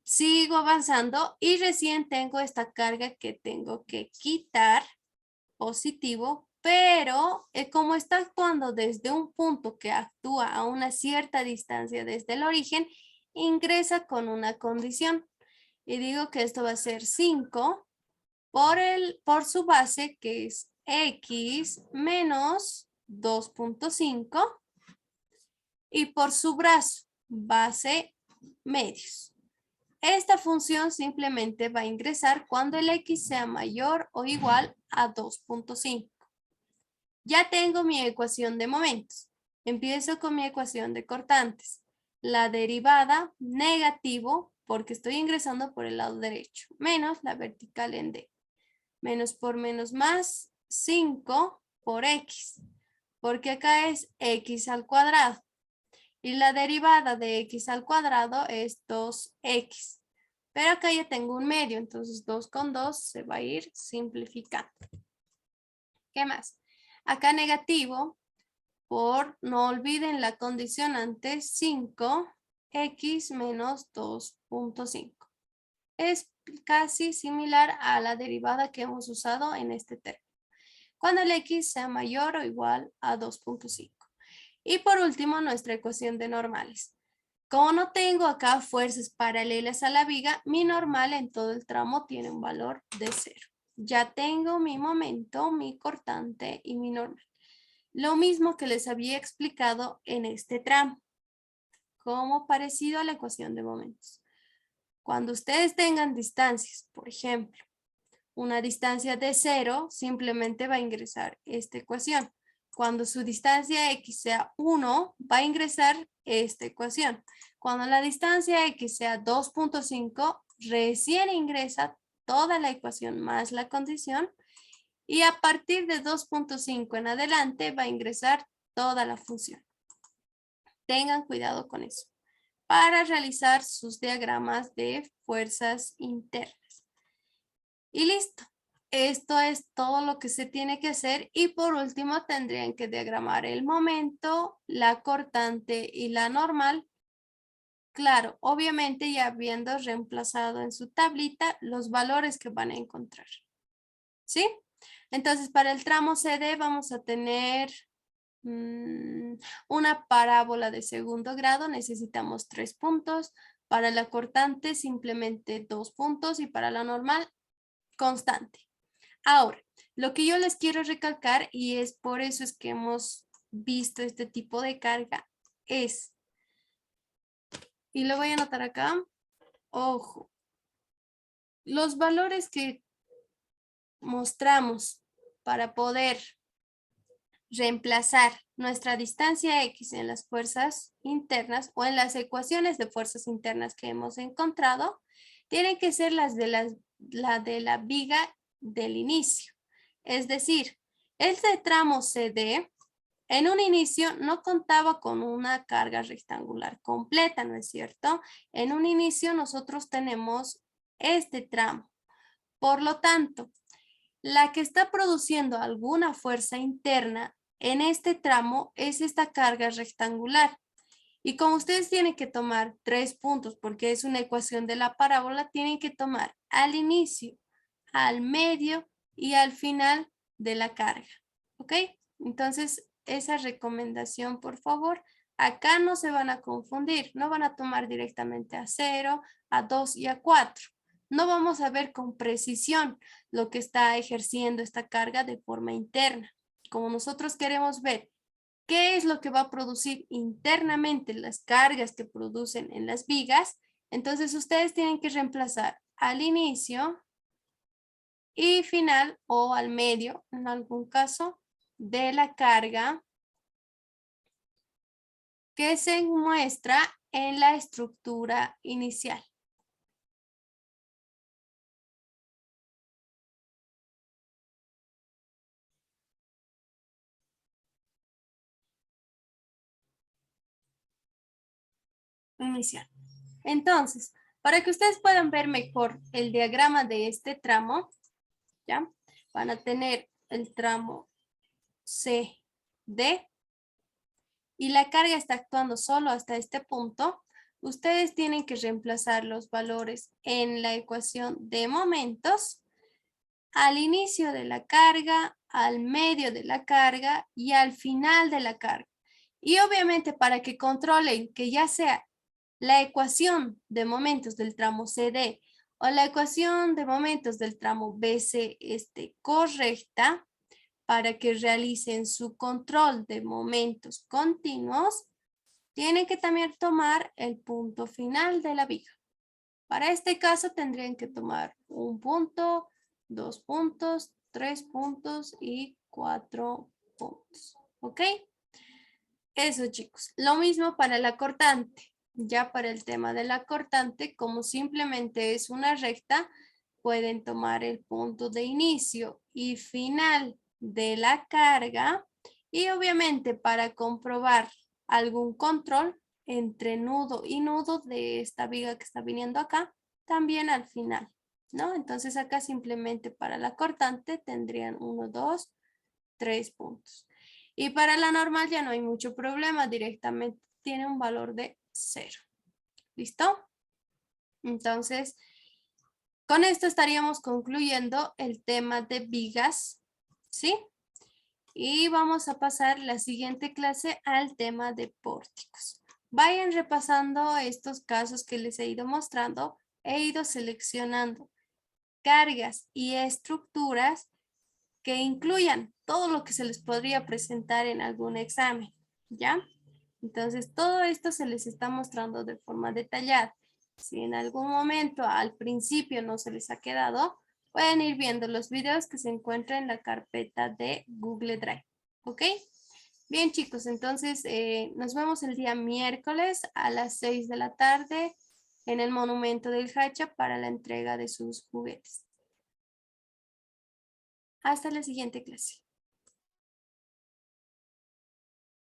Sigo avanzando y recién tengo esta carga que tengo que quitar, positivo, pero como está actuando desde un punto que actúa a una cierta distancia desde el origen, ingresa con una condición. Y digo que esto va a ser 5 por su base, que es X menos 2.5, y por su brazo, base medios. Esta función simplemente va a ingresar cuando el X sea mayor o igual a 2.5. Ya tengo mi ecuación de momentos. Empiezo con mi ecuación de cortantes. La derivada negativo, porque estoy ingresando por el lado derecho, menos la vertical en D. Menos por menos más 5 por X, porque acá es X al cuadrado. Y la derivada de X al cuadrado es 2X. Pero acá ya tengo un medio, entonces 2 con 2 se va a ir simplificando. ¿Qué más? Acá negativo, no olviden la condicionante 5x menos 2.5. Es casi similar a la derivada que hemos usado en este término. Cuando el x sea mayor o igual a 2.5. Y por último, nuestra ecuación de normales. Como no tengo acá fuerzas paralelas a la viga, mi normal en todo el tramo tiene un valor de 0. Ya tengo mi momento, mi cortante y mi normal. Lo mismo que les había explicado en este tramo, como parecido a la ecuación de momentos. Cuando ustedes tengan distancias, por ejemplo, una distancia de 0, simplemente va a ingresar esta ecuación. Cuando su distancia X sea 1, va a ingresar esta ecuación. Cuando la distancia X sea 2.5, recién ingresa toda la ecuación más la condición. Y a partir de 2.5 en adelante va a ingresar toda la función. Tengan cuidado con eso para realizar sus diagramas de fuerzas internas. Y listo. Esto es todo lo que se tiene que hacer y por último tendrían que diagramar el momento, la cortante y la normal. Claro, obviamente ya habiendo reemplazado en su tablita los valores que van a encontrar. ¿Sí? Entonces para el tramo CD vamos a tener una parábola de segundo grado, necesitamos 3 puntos. Para la cortante simplemente 2 puntos y para la normal constante. Ahora, lo que yo les quiero recalcar y es por eso es que hemos visto este tipo de carga es, y lo voy a anotar acá, ojo, los valores que mostramos para poder reemplazar nuestra distancia X en las fuerzas internas o en las ecuaciones de fuerzas internas que hemos encontrado, tienen que ser la de la viga del inicio. Es decir, este tramo CD en un inicio no contaba con una carga rectangular completa, ¿no es cierto? En un inicio nosotros tenemos este tramo. Por lo tanto, la que está produciendo alguna fuerza interna en este tramo es esta carga rectangular. Y como ustedes tienen que tomar 3 puntos porque es una ecuación de la parábola, tienen que tomar al inicio, al medio y al final de la carga. ¿Ok? Entonces, esa recomendación, por favor, acá no se van a confundir, no van a tomar directamente a 0, a 2 y a 4. No vamos a ver con precisión lo que está ejerciendo esta carga de forma interna. Como nosotros queremos ver qué es lo que va a producir internamente las cargas que producen en las vigas, entonces ustedes tienen que reemplazar al inicio y final o al medio, en algún caso, de la carga que se muestra en la estructura inicial. Inicial. Entonces, para que ustedes puedan ver mejor el diagrama de este tramo, ¿ya? Van a tener el tramo CD y la carga está actuando solo hasta este punto. Ustedes tienen que reemplazar los valores en la ecuación de momentos al inicio de la carga, al medio de la carga y al final de la carga. Y obviamente para que controlen que ya sea la ecuación de momentos del tramo CD o la ecuación de momentos del tramo BC esté correcta, para que realicen su control de momentos continuos, tienen que también tomar el punto final de la viga. Para este caso tendrían que tomar 1 punto, 2 puntos, 3 puntos y 4 puntos. ¿Ok? Eso, chicos. Lo mismo para la cortante. Ya para el tema de la cortante, como simplemente es una recta, pueden tomar el punto de inicio y final de la carga. Y obviamente para comprobar algún control entre nudo y nudo de esta viga que está viniendo acá, también al final, ¿no? Entonces acá simplemente para la cortante tendrían 1, 2, 3 puntos. Y para la normal ya no hay mucho problema, directamente tiene un valor de 0. ¿Listo? Entonces, con esto estaríamos concluyendo el tema de vigas, ¿sí? Y vamos a pasar la siguiente clase al tema de pórticos. Vayan repasando estos casos que les he ido mostrando, he ido seleccionando cargas y estructuras que incluyan todo lo que se les podría presentar en algún examen, ¿ya? Entonces, todo esto se les está mostrando de forma detallada. Si en algún momento al principio no se les ha quedado, pueden ir viendo los videos que se encuentran en la carpeta de Google Drive, ¿ok? Bien, chicos, entonces nos vemos el día miércoles a las 6 de la tarde en el Monumento del Hacha para la entrega de sus juguetes. Hasta la siguiente clase.